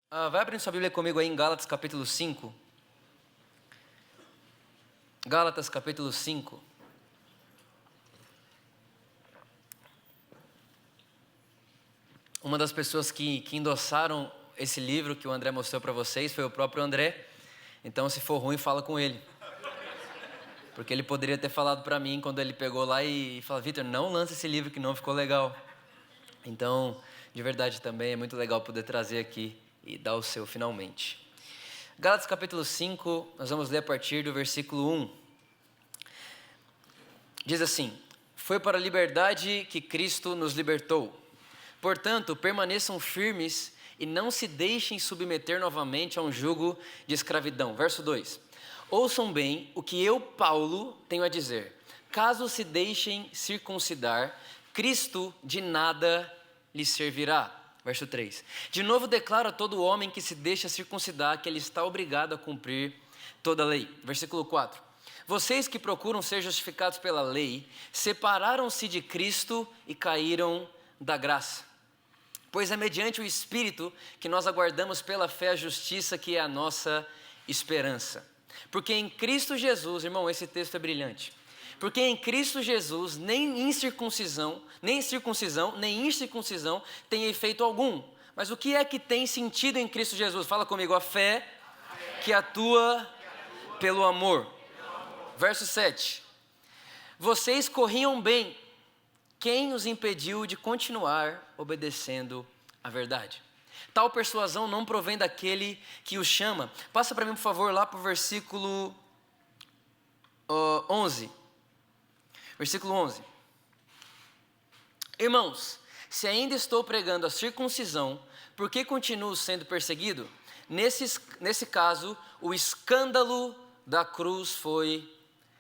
Vai abrindo sua Bíblia comigo aí em Gálatas capítulo 5. Gálatas capítulo 5. Uma das pessoas que endossaram esse livro que o André mostrou para vocês foi o próprio André. Então, se for ruim, fala com ele. Porque ele poderia ter falado para mim quando ele pegou lá e falou: Vitor, não lança esse livro que não ficou legal. Então, de verdade também é muito legal poder trazer aqui e dar o seu finalmente. Gálatas capítulo 5, nós vamos ler a partir do versículo 1. Diz assim: Foi para a liberdade que Cristo nos libertou. Portanto, permaneçam firmes e não se deixem submeter novamente a um jugo de escravidão. Verso 2. Ouçam bem o que eu, Paulo, tenho a dizer. Caso se deixem circuncidar, Cristo de nada lhes servirá. Verso 3. De novo declaro a todo homem que se deixa circuncidar que ele está obrigado a cumprir toda a lei. Versículo 4. Vocês que procuram ser justificados pela lei, separaram-se de Cristo e caíram da graça. Pois é mediante o Espírito que nós aguardamos pela fé a justiça que é a nossa esperança. Porque em Cristo Jesus, irmão, esse texto é brilhante. Porque em Cristo Jesus, nem incircuncisão, nem incircuncisão tem efeito algum. Mas o que é que tem sentido em Cristo Jesus? Fala comigo, a fé que atua pelo amor. Verso 7. Vocês corriam bem. Quem os impediu de continuar obedecendo à verdade? Tal persuasão não provém daquele que os chama. Passa para mim, por favor, lá para o versículo 11. Versículo 11. Irmãos, se ainda estou pregando a circuncisão, por que continuo sendo perseguido? Nesse caso, o escândalo da cruz foi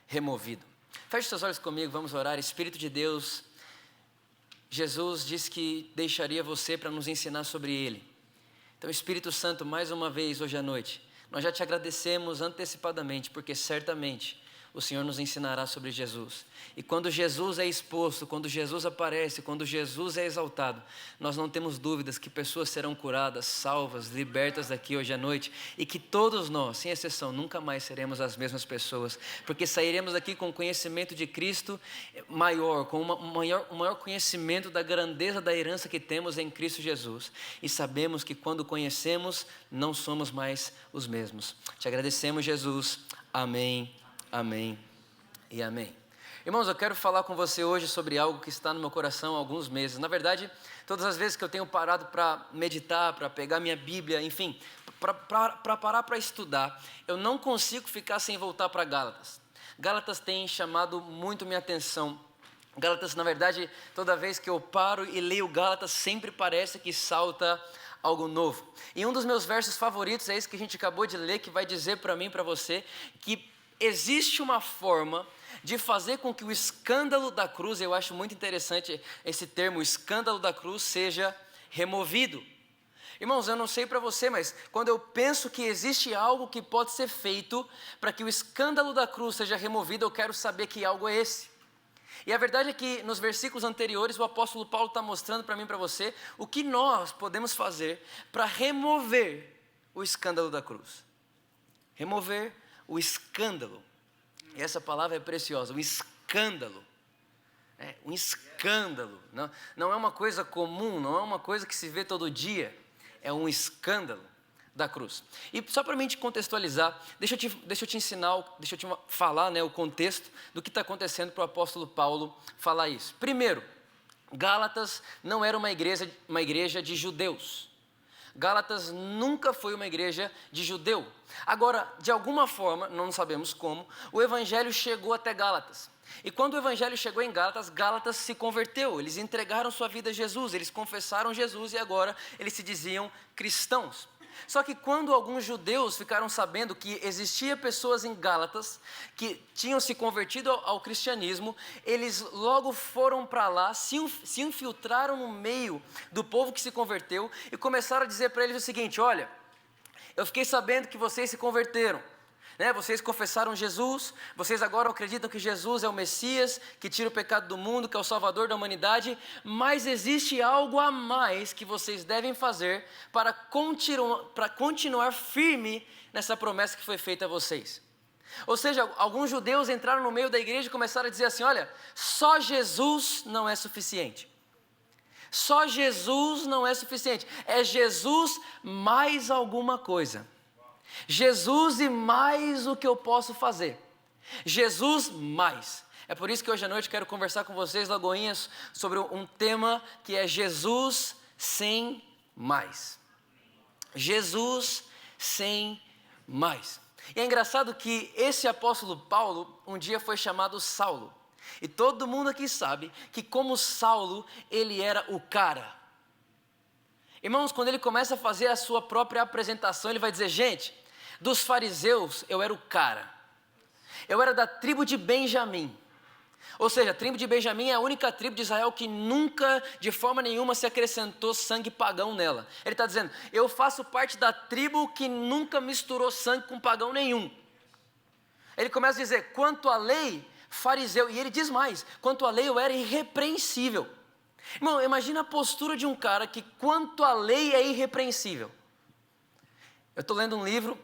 removido. Feche seus olhos comigo, vamos orar. Espírito de Deus, Jesus disse que deixaria você para nos ensinar sobre Ele. Então, Espírito Santo, mais uma vez hoje à noite, nós já te agradecemos antecipadamente, porque certamente o Senhor nos ensinará sobre Jesus. E quando Jesus é exposto, quando Jesus aparece, quando Jesus é exaltado, nós não temos dúvidas que pessoas serão curadas, salvas, libertas daqui hoje à noite, e que todos nós, sem exceção, nunca mais seremos as mesmas pessoas, porque sairemos daqui com conhecimento de Cristo maior, com um maior conhecimento da grandeza da herança que temos em Cristo Jesus, e sabemos que quando conhecemos, não somos mais os mesmos. Te agradecemos, Jesus. Amém. Amém e amém. Irmãos, eu quero falar com você hoje sobre algo que está no meu coração há alguns meses. Na verdade, todas as vezes que eu tenho parado para meditar, para pegar minha Bíblia, enfim, para parar para estudar, eu não consigo ficar sem voltar para Gálatas. Gálatas tem chamado muito minha atenção. Gálatas, na verdade, toda vez que eu paro e leio Gálatas, sempre parece que salta algo novo. E um dos meus versos favoritos é esse que a gente acabou de ler, que vai dizer para mim e para você que existe uma forma de fazer com que o escândalo da cruz, eu acho muito interessante esse termo, o escândalo da cruz, seja removido. Irmãos, eu não sei para você, mas quando eu penso que existe algo que pode ser feito para que o escândalo da cruz seja removido, eu quero saber que algo é esse. E a verdade é que nos versículos anteriores o apóstolo Paulo está mostrando para mim e para você o que nós podemos fazer para remover o escândalo da cruz. Remover o escândalo. E essa palavra é preciosa, o escândalo. Um escândalo. Não é uma coisa comum, não é uma coisa que se vê todo dia. É um escândalo da cruz. E só para mim te contextualizar, deixa eu te ensinar, deixa eu te falar, o contexto do que está acontecendo para o apóstolo Paulo falar isso. Primeiro, Gálatas não era uma igreja de judeus. Gálatas nunca foi uma igreja de judeu. Agora, de alguma forma, não sabemos como, o evangelho chegou até Gálatas. E quando o evangelho chegou em Gálatas, Gálatas se converteu, eles entregaram sua vida a Jesus, eles confessaram Jesus e agora eles se diziam cristãos. Só que quando alguns judeus ficaram sabendo que existia pessoas em Gálatas que tinham se convertido ao cristianismo, eles logo foram para lá, se infiltraram no meio do povo que se converteu e começaram a dizer para eles o seguinte: olha, eu fiquei sabendo que vocês se converteram. né? Vocês confessaram Jesus, vocês agora acreditam que Jesus é o Messias, que tira o pecado do mundo, que é o Salvador da humanidade, mas existe algo a mais que vocês devem fazer para continuar firme nessa promessa que foi feita a vocês. Ou seja, alguns judeus entraram no meio da igreja e começaram a dizer assim: olha, só Jesus não é suficiente. Só Jesus não é suficiente, é Jesus mais alguma coisa. Jesus e mais o que eu posso fazer. Jesus mais. É por isso que hoje à noite quero conversar com vocês, Lagoinhas, sobre um tema que é Jesus sem mais. Jesus sem mais. E é engraçado que esse apóstolo Paulo um dia foi chamado Saulo. E todo mundo aqui sabe que como Saulo, ele era o cara. Irmãos, quando ele começa a fazer a sua própria apresentação, ele vai dizer: gente, dos fariseus eu era o cara. Eu era da tribo de Benjamim. Ou seja, a tribo de Benjamim é a única tribo de Israel que nunca, de forma nenhuma, se acrescentou sangue pagão nela. Ele está dizendo: eu faço parte da tribo que nunca misturou sangue com pagão nenhum. Ele começa a dizer: quanto à lei, fariseu. E ele diz mais: quanto à lei eu era irrepreensível. Irmão, imagina a postura de um cara que quanto à lei é irrepreensível. Eu estou lendo um livro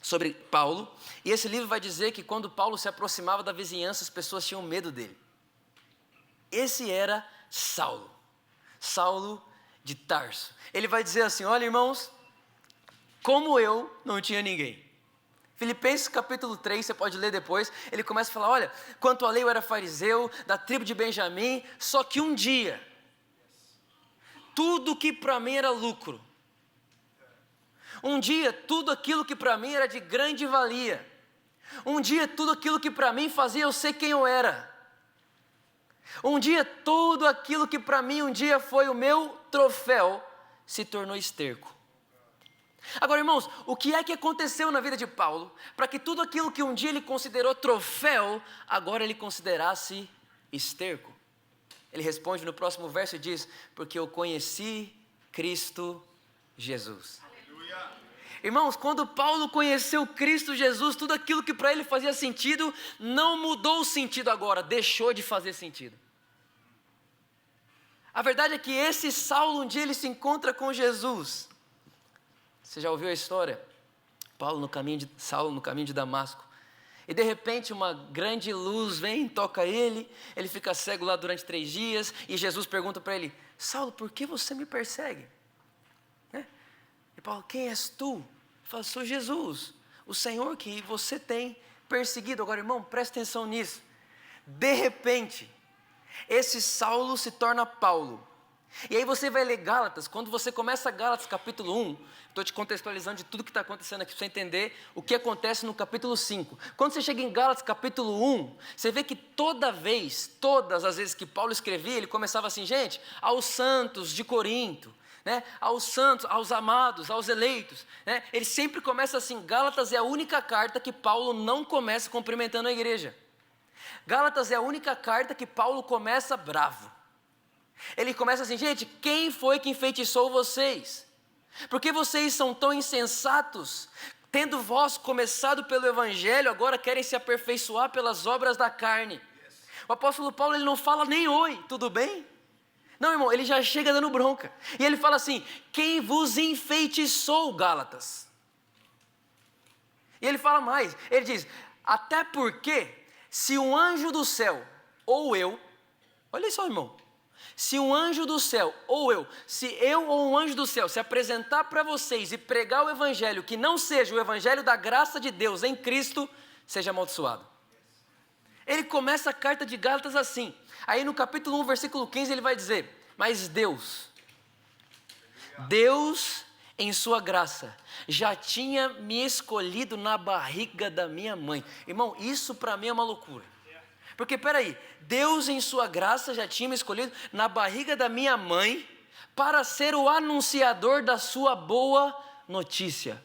sobre Paulo, e esse livro vai dizer que quando Paulo se aproximava da vizinhança, as pessoas tinham medo dele. Esse era Saulo, Saulo de Tarso. Ele vai dizer assim: olha, irmãos, como eu não tinha ninguém. Filipenses capítulo 3, você pode ler depois, ele começa a falar: olha, quanto à lei eu era fariseu, da tribo de Benjamim, só que um dia, tudo que para mim era lucro, um dia, tudo aquilo que para mim era de grande valia. Um dia, tudo aquilo que para mim fazia eu ser quem eu era. Um dia, tudo aquilo que para mim um dia foi o meu troféu, se tornou esterco. Agora, irmãos, o que é que aconteceu na vida de Paulo, para que tudo aquilo que um dia ele considerou troféu, agora ele considerasse esterco? Ele responde no próximo verso e diz: porque eu conheci Cristo Jesus. Irmãos, quando Paulo conheceu Cristo Jesus, tudo aquilo que para ele fazia sentido, não mudou o sentido agora, deixou de fazer sentido. A verdade é que esse Saulo, um dia ele se encontra com Jesus. Você já ouviu a história? Saulo no caminho de Damasco. E de repente uma grande luz vem, toca ele fica cego lá durante 3 dias, e Jesus pergunta para ele: Saulo, por que você me persegue? E Paulo: quem és tu? Ele fala: sou Jesus, o Senhor que você tem perseguido. Agora, irmão, presta atenção nisso. De repente, esse Saulo se torna Paulo. E aí você vai ler Gálatas. Quando você começa Gálatas capítulo 1, estou te contextualizando de tudo que está acontecendo aqui para você entender o que acontece no capítulo 5. Quando você chega em Gálatas capítulo 1, você vê que todas as vezes que Paulo escrevia, ele começava assim: gente, aos santos de Corinto, né? Aos santos, aos amados, aos eleitos, né? Ele sempre começa assim. Gálatas é a única carta que Paulo não começa cumprimentando a igreja. Gálatas é a única carta que Paulo começa bravo. Ele começa assim: gente, quem foi que enfeitiçou vocês? Por que vocês são tão insensatos? Tendo vós começado pelo evangelho, agora querem se aperfeiçoar pelas obras da carne. O apóstolo Paulo, ele não fala nem oi, tudo bem? Não, irmão, ele já chega dando bronca. E ele fala assim: quem vos enfeitiçou, Gálatas? E ele fala mais, ele diz: até porque se um anjo do céu, ou eu, olha só, irmão, se um anjo do céu, se eu ou um anjo do céu se apresentar para vocês e pregar o evangelho que não seja o evangelho da graça de Deus em Cristo, seja amaldiçoado. Ele começa a carta de Gálatas assim. Aí no capítulo 1, versículo 15, ele vai dizer: mas Deus em sua graça já tinha me escolhido na barriga da minha mãe. Irmão, isso para mim é uma loucura. Porque peraí, Deus em sua graça já tinha me escolhido na barriga da minha mãe para ser o anunciador da sua boa notícia.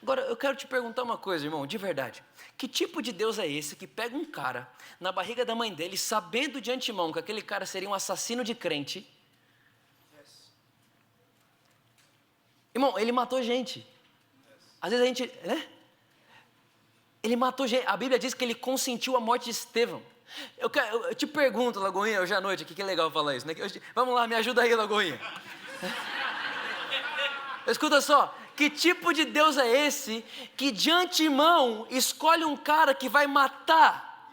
Agora eu quero te perguntar uma coisa, irmão, de verdade. Que tipo de Deus é esse que pega um cara na barriga da mãe dele, sabendo de antemão que aquele cara seria um assassino de crente? Irmão, ele matou gente. Às vezes a gente, né? Ele matou gente. A Bíblia diz que ele consentiu a morte de Estevão. Eu te pergunto, Lagoinha, hoje à noite, que é legal falar isso, né? Vamos lá, me ajuda aí, Lagoinha. Escuta só, que tipo de Deus é esse que de antemão escolhe um cara que vai matar?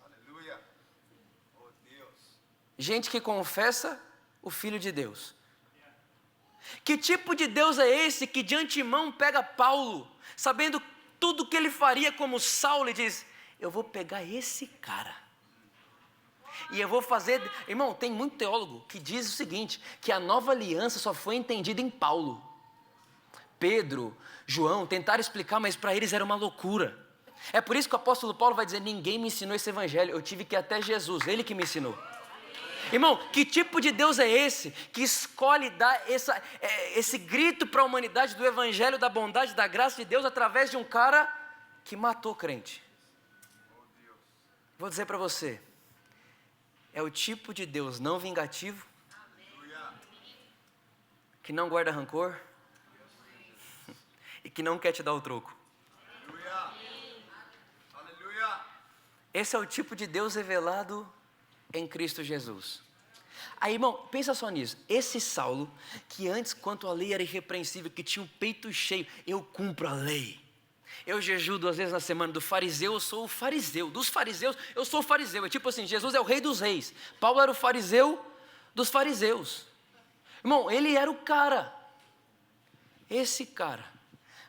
Aleluia. Oh, Deus. Gente que confessa o Filho de Deus. Que tipo de Deus é esse que de antemão pega Paulo, sabendo tudo que ele faria como Saulo, e diz: eu vou pegar esse cara e eu vou fazer... Irmão, tem muito teólogo que diz o seguinte, que a nova aliança só foi entendida em Paulo. Pedro, João, tentaram explicar, mas para eles era uma loucura. É por isso que o apóstolo Paulo vai dizer: ninguém me ensinou esse evangelho, eu tive que ir até Jesus, ele que me ensinou. Irmão, que tipo de Deus é esse que escolhe dar esse grito para a humanidade do evangelho, da bondade, da graça de Deus, através de um cara que matou crente? Vou dizer para você, é o tipo de Deus não vingativo, que não guarda rancor e que não quer te dar o troco. Esse é o tipo de Deus revelado em Cristo Jesus. Aí, irmão, pensa só nisso. Esse Saulo, que antes, quanto a lei era irrepreensível, que tinha o peito cheio, eu cumpro a lei, eu jejuo 2 vezes na semana, do fariseu eu sou o fariseu, dos fariseus eu sou o fariseu. É tipo assim, Jesus é o rei dos reis, Paulo era o fariseu dos fariseus. Irmão, ele era o cara. Esse cara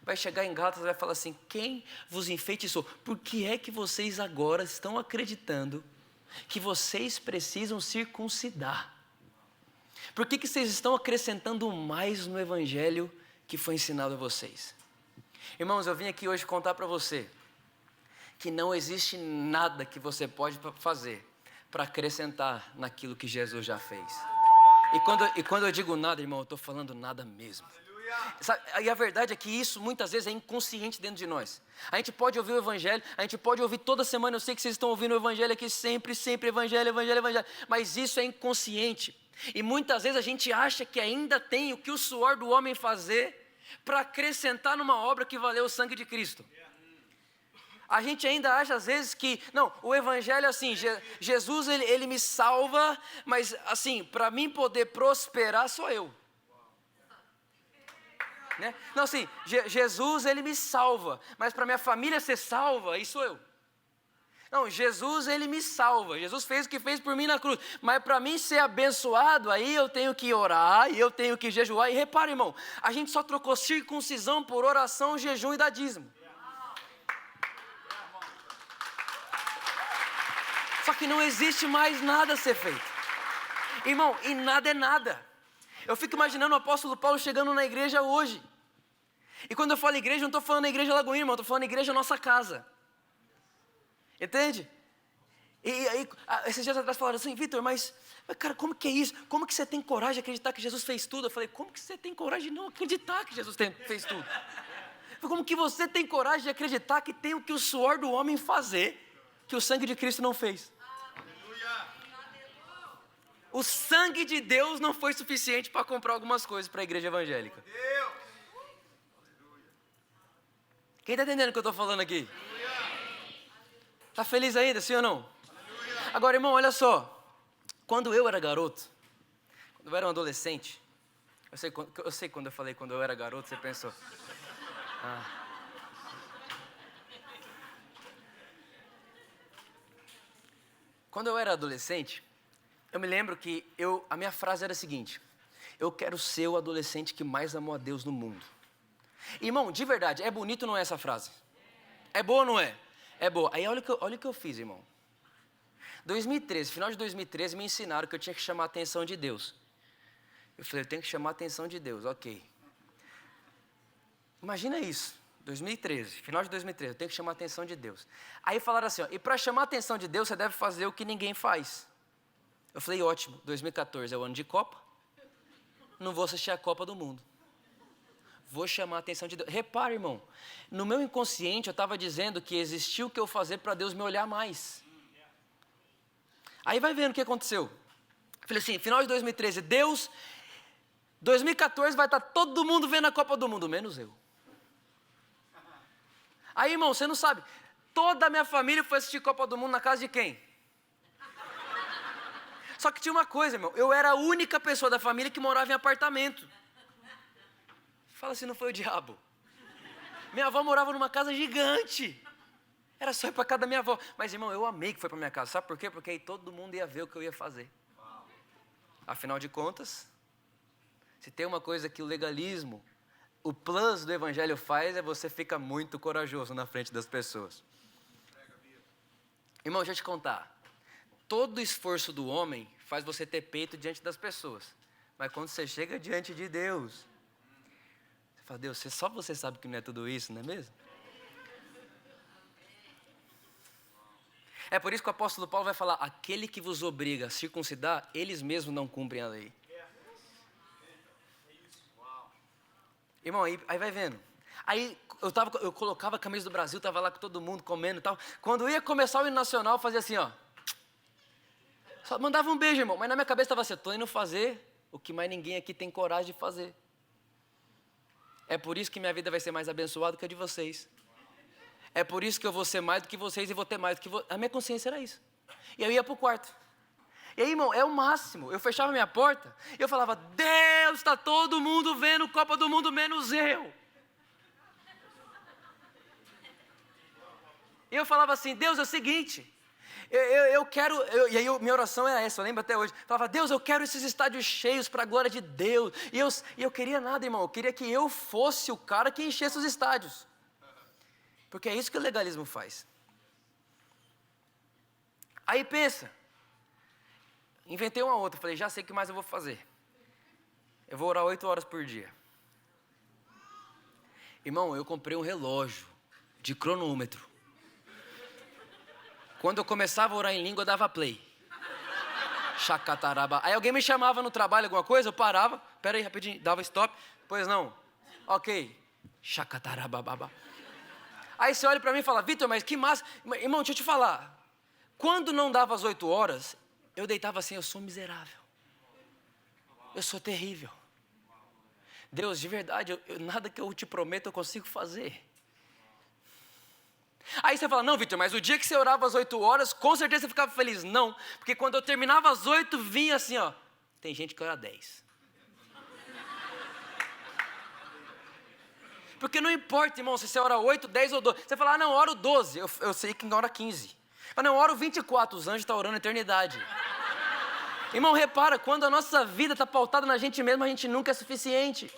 vai chegar em Gálatas e vai falar assim: quem vos enfeitiçou? Por que é que vocês agora estão acreditando que vocês precisam circuncidar? Por que vocês estão acrescentando mais no evangelho que foi ensinado a vocês? Irmãos, eu vim aqui hoje contar para você que não existe nada que você pode fazer para acrescentar naquilo que Jesus já fez. E quando eu digo nada, irmão, eu estou falando nada mesmo. Sabe, e a verdade é que isso muitas vezes é inconsciente dentro de nós. A gente pode ouvir o evangelho, a gente pode ouvir toda semana, eu sei que vocês estão ouvindo o evangelho aqui sempre, evangelho, mas isso é inconsciente. E muitas vezes a gente acha que ainda tem o que o suor do homem fazer para acrescentar numa obra que valeu o sangue de Cristo. A gente ainda acha às vezes que, não, o evangelho é assim, Jesus ele me salva, mas assim, para mim poder prosperar sou eu. Né? Não, assim, Jesus ele me salva, mas para minha família ser salva, aí sou eu. Não, Jesus ele me salva, Jesus fez o que fez por mim na cruz, mas para mim ser abençoado, aí eu tenho que orar, e eu tenho que jejuar. E repara, irmão, a gente só trocou circuncisão por oração, jejum e dá dízimo. Só que não existe mais nada a ser feito. Irmão, e nada é nada. Eu fico imaginando o apóstolo Paulo chegando na igreja hoje. E quando eu falo igreja, eu não estou falando a igreja Lagoinha, irmão, eu estou falando a igreja nossa casa. Entende? E aí, esses dias atrás falaram assim: Vitor, mas cara, como que é isso? Como que você tem coragem de acreditar que Jesus fez tudo? Eu falei: como que você tem coragem de não acreditar que Jesus fez tudo? Como que você tem coragem de acreditar que tem o que o suor do homem fazer, que o sangue de Cristo não fez? O sangue de Deus não foi suficiente para comprar algumas coisas para a igreja evangélica. Quem está entendendo o que eu estou falando aqui? Está feliz ainda, sim ou não? Agora, irmão, olha só. Quando eu era garoto, quando eu era um adolescente, eu sei quando eu falei quando eu era garoto, você pensou. Quando eu era adolescente, eu me lembro que a minha frase era a seguinte: eu quero ser o adolescente que mais amou a Deus no mundo. Irmão, de verdade, é bonito ou não é essa frase? É boa ou não é? É boa. Aí olha o que eu fiz, irmão. 2013, final de 2013, me ensinaram que eu tinha que chamar a atenção de Deus. Eu falei: eu tenho que chamar a atenção de Deus, ok. Imagina isso, 2013, final de 2013, eu tenho que chamar a atenção de Deus. Aí falaram assim, ó, e para chamar a atenção de Deus, você deve fazer o que ninguém faz. Eu falei: ótimo, 2014 é o ano de Copa, não vou assistir a Copa do Mundo. Vou chamar a atenção de Deus. Repara, irmão, no meu inconsciente eu estava dizendo que existia o que eu fazer para Deus me olhar mais. Aí vai vendo o que aconteceu. Falei assim, final de 2013, Deus, 2014 vai estar todo mundo vendo a Copa do Mundo, menos eu. Aí, irmão, você não sabe, toda a minha família foi assistir Copa do Mundo na casa de quem? Só que tinha uma coisa, irmão, eu era a única pessoa da família que morava em apartamento. Fala se não foi o diabo. Minha avó morava numa casa gigante. Era só ir para casa da minha avó. Mas, irmão, eu amei que foi para minha casa. Sabe por quê? Porque aí todo mundo ia ver o que eu ia fazer. Afinal de contas, se tem uma coisa que o legalismo, o plus do evangelho faz, é você fica muito corajoso na frente das pessoas. Irmão, deixa eu te contar. Todo esforço do homem faz você ter peito diante das pessoas. Mas quando você chega diante de Deus, você fala, Deus, só você sabe que não é tudo isso, não é mesmo? É por isso que o apóstolo Paulo vai falar, aquele que vos obriga a circuncidar, eles mesmos não cumprem a lei. Irmão, aí vai vendo. Aí eu colocava a camisa do Brasil, estava lá com todo mundo comendo e tal. Quando ia começar o hino nacional, eu fazia assim, ó. Só mandava um beijo, irmão. Mas na minha cabeça estava assim, estou indo fazer o que mais ninguém aqui tem coragem de fazer. É por isso que minha vida vai ser mais abençoada que a de vocês. É por isso que eu vou ser mais do que vocês e vou ter mais do que vocês. A minha consciência era isso. E eu ia para o quarto. E aí, irmão, é o máximo. Eu fechava minha porta e eu falava, Deus, está todo mundo vendo Copa do Mundo, menos eu. E eu falava assim, Deus, é o seguinte, eu quero, e aí minha oração era essa, eu lembro até hoje. Eu falava, Deus, eu quero esses estádios cheios para a glória de Deus. E eu queria nada, irmão, eu queria que eu fosse o cara que enchesse os estádios. Porque é isso que o legalismo faz. Aí pensa, inventei uma outra, falei, já sei o que mais eu vou fazer. Eu vou orar 8 horas por dia. Irmão, eu comprei um relógio de cronômetro. Quando eu começava a orar em língua, eu dava play. Chacataraba. Aí alguém me chamava no trabalho, alguma coisa, eu parava, pera aí, rapidinho, dava stop. Pois não. Ok. Chacatarababa. Aí você olha para mim e fala, Vitor, mas que massa. Irmão, deixa eu te falar. Quando não dava as 8 horas, eu deitava assim, eu sou miserável. Eu sou terrível. Deus, de verdade, nada que eu te prometo eu consigo fazer. Aí você fala, não, Vitor, mas o dia que você orava às 8 horas, com certeza você ficava feliz. Não, porque quando eu terminava às 8, vinha assim, ó. Tem gente que ora 10. Porque não importa, irmão, se você ora 8, 10 ou 12. Você fala, não, eu oro 12. Eu sei que ora 15. Mas não, eu oro 24. Os anjos estão orando a eternidade. Irmão, repara, quando a nossa vida está pautada na gente mesmo, a gente nunca é suficiente.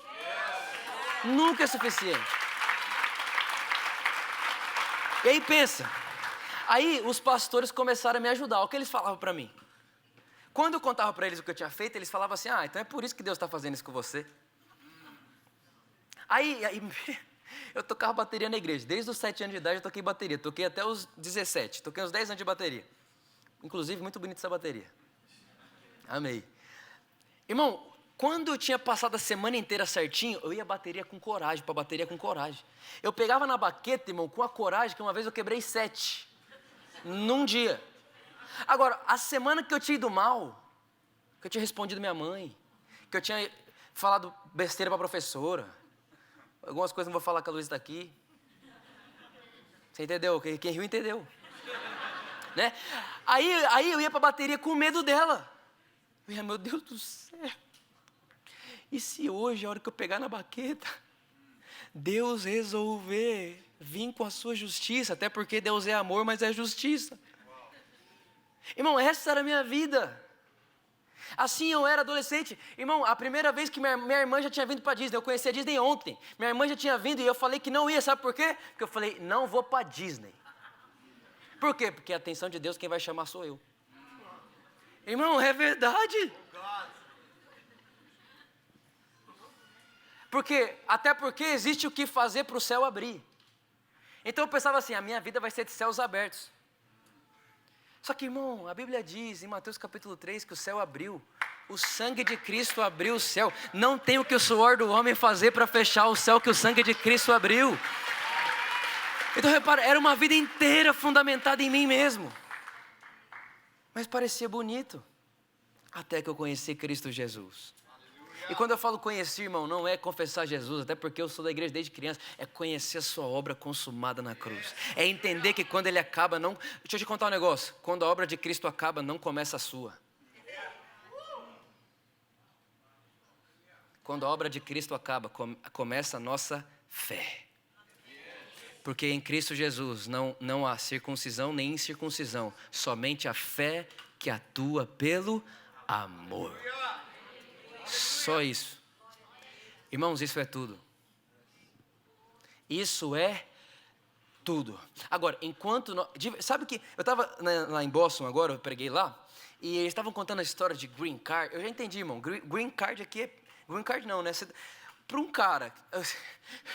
Nunca é suficiente. E aí pensa, aí os pastores começaram a me ajudar. O que eles falavam para mim? Quando eu contava para eles o que eu tinha feito, eles falavam assim, então é por isso que Deus está fazendo isso com você. Aí eu tocava bateria na igreja. Desde os 7 anos de idade eu toquei bateria. Toquei até os 17. Toquei uns 10 anos de bateria. Inclusive, muito bonita essa bateria. Amei. Irmão, quando eu tinha passado a semana inteira certinho, eu ia bateria com coragem, para bateria com coragem. Eu pegava na baqueta, irmão, com a coragem, que uma vez eu quebrei 7. Num dia. Agora, a semana que eu tinha ido mal, que eu tinha respondido minha mãe, que eu tinha falado besteira para a professora, algumas coisas não vou falar que a Luísa está aqui. Você entendeu? Quem riu entendeu. Né? Aí eu ia para a bateria com medo dela. Eu ia, meu Deus do céu. E se hoje, a hora que eu pegar na baqueta, Deus resolver vir com a sua justiça, até porque Deus é amor, mas é justiça. Irmão, essa era a minha vida. Assim eu era adolescente. Irmão, a primeira vez que minha irmã já tinha vindo para Disney, eu conheci a Disney ontem. Minha irmã já tinha vindo e eu falei que não ia, sabe por quê? Porque eu falei, não vou para Disney. Por quê? Porque a atenção de Deus, quem vai chamar sou eu. Irmão, é verdade. Até porque existe o que fazer para o céu abrir. Então eu pensava assim, a minha vida vai ser de céus abertos. Só que, irmão, a Bíblia diz em Mateus capítulo 3 que o céu abriu. O sangue de Cristo abriu o céu. Não tem o que o suor do homem fazer para fechar o céu que o sangue de Cristo abriu. Então repara, era uma vida inteira fundamentada em mim mesmo. Mas parecia bonito. Até que eu conheci Cristo Jesus. E quando eu falo conhecer, irmão, não é confessar Jesus, até porque eu sou da igreja desde criança, é conhecer a sua obra consumada na cruz. É entender que quando ele acaba, não... Deixa eu te contar um negócio. Quando a obra de Cristo acaba, não começa a sua. Quando a obra de Cristo acaba, começa a nossa fé. Porque em Cristo Jesus não há circuncisão nem incircuncisão, somente a fé que atua pelo amor. Só isso. Irmãos, isso é tudo. Isso é tudo. Agora, enquanto... Sabe que eu estava lá em Boston agora, eu preguei lá, e eles estavam contando a história de green card. Eu já entendi, irmão. Green card aqui é... Green card não, né? Para um cara...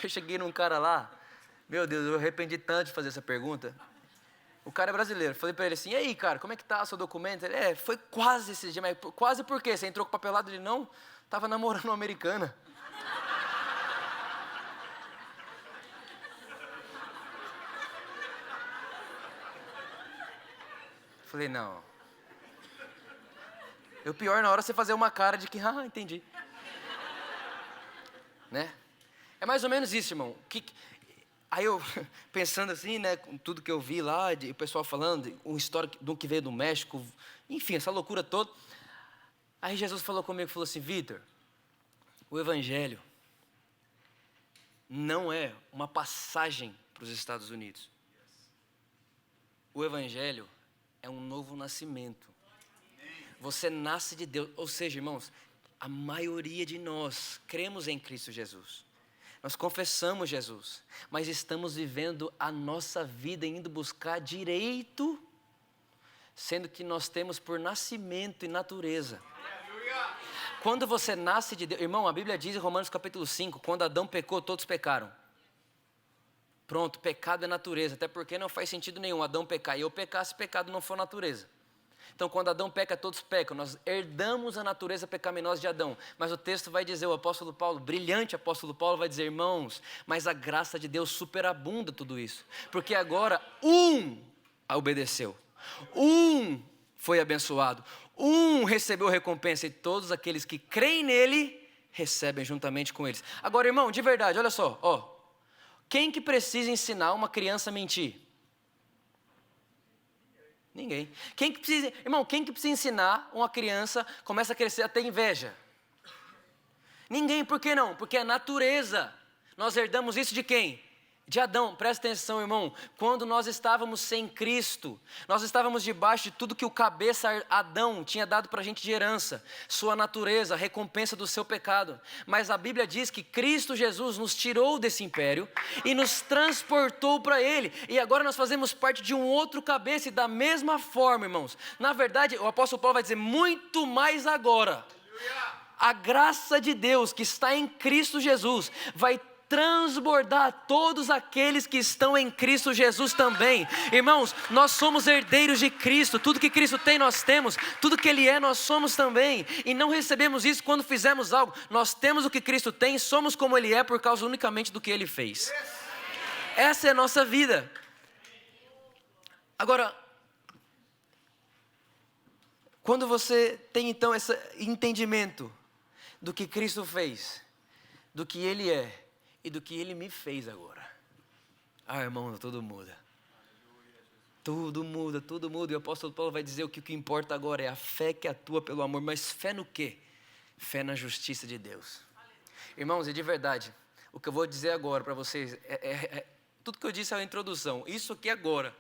Eu cheguei num cara lá, meu Deus, eu arrependi tanto de fazer essa pergunta. O cara é brasileiro. Falei para ele assim, e aí, cara, como é que tá seu documento? Ele, foi quase esse dia, mas quase por quê? Você entrou com papelado? Ele, não, estava namorando uma americana. Falei, não. E o pior, na hora você fazer uma cara de que, entendi. Né? É mais ou menos isso, irmão. Aí eu, pensando assim, né, com tudo que eu vi lá, o pessoal falando, uma história do que veio do México, enfim, essa loucura toda. Aí Jesus falou comigo, falou assim, Vitor, o Evangelho não é uma passagem para os Estados Unidos. O Evangelho é um novo nascimento. Você nasce de Deus, ou seja, irmãos, a maioria de nós cremos em Cristo Jesus. Nós confessamos Jesus, mas estamos vivendo a nossa vida indo buscar direito, sendo que nós temos por nascimento e natureza. Quando você nasce de Deus, irmão, a Bíblia diz em Romanos capítulo 5, quando Adão pecou, todos pecaram. Pronto, pecado é natureza, até porque não faz sentido nenhum Adão pecar e eu pecar se pecado não for natureza. Então, quando Adão peca, todos pecam. Nós herdamos a natureza pecaminosa de Adão. Mas o texto vai dizer, o apóstolo Paulo, brilhante apóstolo Paulo, vai dizer, irmãos, mas a graça de Deus superabunda tudo isso. Porque agora, obedeceu. Foi abençoado. Recebeu recompensa. E todos aqueles que creem nele, recebem juntamente com eles. Agora, irmão, de verdade, olha só. Quem que precisa ensinar uma criança a mentir? Ninguém. Quem que precisa ensinar uma criança, começa a crescer a ter inveja? Ninguém, por que não? Porque é natureza. Nós herdamos isso de quem? De Adão. Presta atenção, irmão. Quando nós estávamos sem Cristo, nós estávamos debaixo de tudo que o cabeça Adão tinha dado para a gente de herança. Sua natureza, recompensa do seu pecado. Mas a Bíblia diz que Cristo Jesus nos tirou desse império e nos transportou para Ele. E agora nós fazemos parte de um outro cabeça e da mesma forma, irmãos. Na verdade, o apóstolo Paulo vai dizer muito mais agora. A graça de Deus que está em Cristo Jesus vai transbordar a todos aqueles que estão em Cristo Jesus também. Irmãos, nós somos herdeiros de Cristo. Tudo que Cristo tem, nós temos. Tudo que Ele é, nós somos também. E não recebemos isso quando fizemos algo. Nós temos o que Cristo tem, somos como Ele é por causa unicamente do que Ele fez. Essa é a nossa vida. Agora, quando você tem então esse entendimento do que Cristo fez, do que Ele é, e do que Ele me fez agora. Irmão, tudo muda. Tudo muda. E o apóstolo Paulo vai dizer que o que importa agora é a fé que atua pelo amor. Mas fé no quê? Fé na justiça de Deus. Irmãos, e de verdade, o que eu vou dizer agora para vocês, tudo que eu disse é a introdução. Isso aqui agora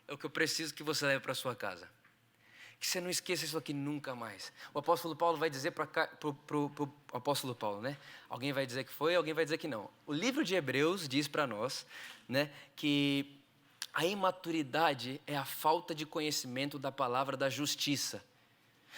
é o que eu preciso que você leve para a sua casa. Que você não esqueça isso aqui nunca mais. O apóstolo Paulo vai dizer para o apóstolo Paulo, né? Alguém vai dizer que foi, alguém vai dizer que não. O livro de Hebreus diz para nós, né, que a imaturidade é a falta de conhecimento da palavra da justiça.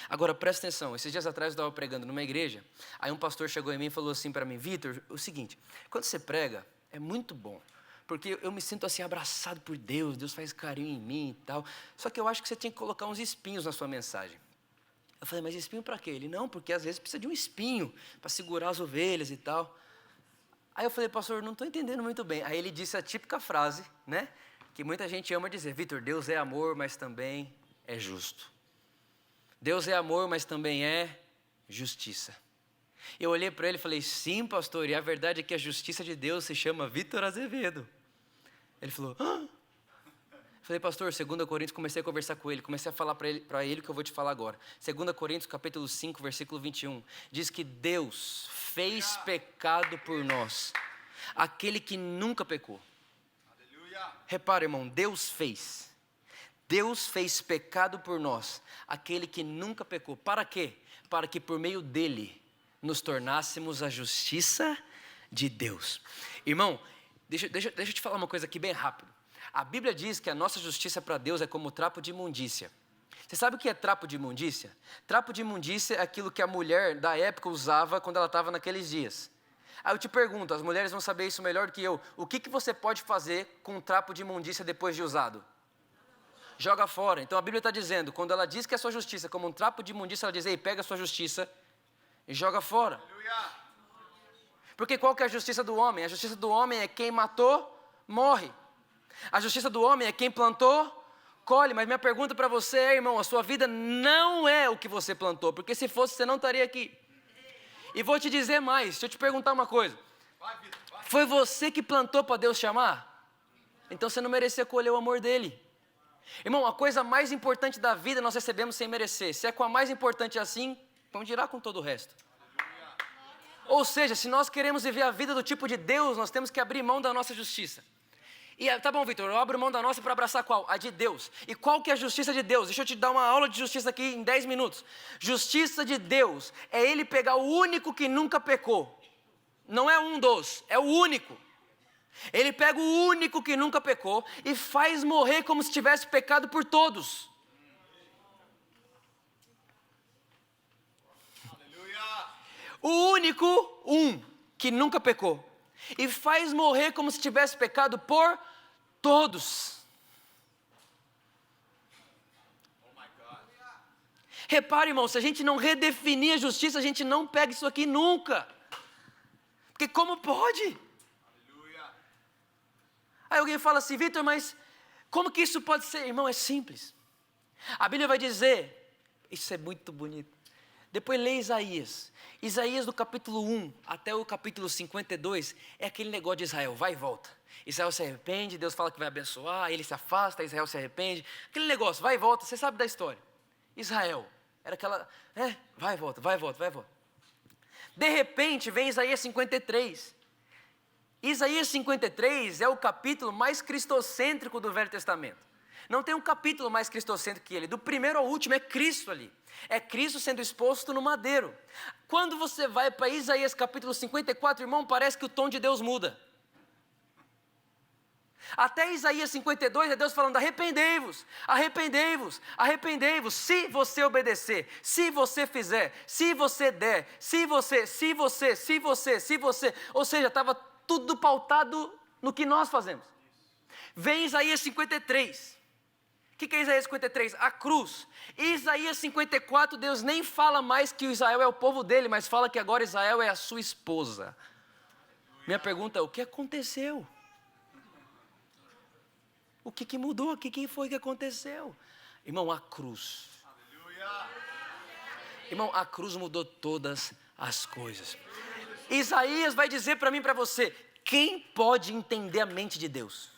Agora, presta atenção. Esses dias atrás eu estava pregando numa igreja, aí um pastor chegou em mim e falou assim para mim, Vitor, o seguinte, quando você prega, é muito bom. Porque eu me sinto assim abraçado por Deus, Deus faz carinho em mim e tal. Só que eu acho que você tinha que colocar uns espinhos na sua mensagem. Eu falei, mas espinho para quê? Ele, não, porque às vezes precisa de um espinho para segurar as ovelhas e tal. Aí eu falei, pastor, não estou entendendo muito bem. Aí ele disse a típica frase, né? Que muita gente ama dizer, Vitor, Deus é amor, mas também é justo. Deus é amor, mas também é justiça. Eu olhei para ele e falei, sim, pastor, e a verdade é que a justiça de Deus se chama Vitor Azevedo. Ele falou, hã? Falei, pastor, 2 Coríntios, comecei a conversar com ele, comecei a falar para ele o que eu vou te falar agora. 2 Coríntios, capítulo 5, versículo 21, diz que Deus fez pecado por nós, aquele que nunca pecou. Aleluia. Repara, irmão, Deus fez pecado por nós, aquele que nunca pecou. Para quê? Para que por meio dele nos tornássemos a justiça de Deus. Irmão, deixa eu te falar uma coisa aqui bem rápido. A Bíblia diz que a nossa justiça para Deus é como trapo de imundícia. Você sabe o que é trapo de imundícia? Trapo de imundícia é aquilo que a mulher da época usava quando ela estava naqueles dias. Aí eu te pergunto, as mulheres vão saber isso melhor do que eu. O que você pode fazer com um trapo de imundícia depois de usado? Joga fora. Então a Bíblia está dizendo, quando ela diz que a sua justiça é como um trapo de imundícia, ela diz, ei, pega a sua justiça e joga fora. Aleluia. Porque qual que é a justiça do homem? A justiça do homem é quem matou, morre. A justiça do homem é quem plantou, colhe. Mas minha pergunta para você é, irmão, a sua vida não é o que você plantou, porque se fosse, você não estaria aqui. E vou te dizer mais, deixa eu te perguntar uma coisa. Vai, Vitor, vai. Foi você que plantou para Deus chamar? Então você não merecia colher o amor dele. Irmão, a coisa mais importante da vida nós recebemos sem merecer. Se é com a mais importante assim, vamos dirá com todo o resto. Ou seja, se nós queremos viver a vida do tipo de Deus, nós temos que abrir mão da nossa justiça. E tá bom, Vitor, eu abro mão da nossa para abraçar qual? A de Deus. E qual que é a justiça de Deus? Deixa eu te dar uma aula de justiça aqui em 10 minutos. Justiça de Deus é Ele pegar o único que nunca pecou. Não é um dos, é o único. Ele pega o único que nunca pecou e faz morrer como se tivesse pecado por todos. Aleluia. O único, que nunca pecou. E faz morrer como se tivesse pecado por todos. Oh my God. Repare, irmão, se a gente não redefinir a justiça, a gente não pega isso aqui nunca. Porque como pode? Aleluia. Aí alguém fala assim, Vitor, mas como que isso pode ser? Irmão, é simples. A Bíblia vai dizer, isso é muito bonito. Depois lê Isaías. Isaías do capítulo 1 até o capítulo 52 é aquele negócio de Israel, vai e volta. Israel se arrepende, Deus fala que vai abençoar, ele se afasta, Israel se arrepende. Aquele negócio, vai e volta, você sabe da história. Israel, era aquela, vai e volta, vai e volta, vai e volta. De repente vem Isaías 53. Isaías 53 é o capítulo mais cristocêntrico do Velho Testamento. Não tem um capítulo mais cristocêntrico que ele. Do primeiro ao último é Cristo ali. É Cristo sendo exposto no madeiro. Quando você vai para Isaías capítulo 54, irmão, parece que o tom de Deus muda. Até Isaías 52 é Deus falando, arrependei-vos, arrependei-vos, arrependei-vos, se você obedecer, se você fizer, se você der, se você, ou seja, estava tudo pautado no que nós fazemos. Vem Isaías 53. O que é Isaías 53? A cruz. Isaías 54, Deus nem fala mais que Israel é o povo dele, mas fala que agora Israel é a sua esposa. Minha pergunta é, o que aconteceu? O que mudou? O que foi que aconteceu? Irmão, a cruz. Aleluia. Irmão, a cruz mudou todas as coisas. Isaías vai dizer para mim e para você, quem pode entender a mente de Deus?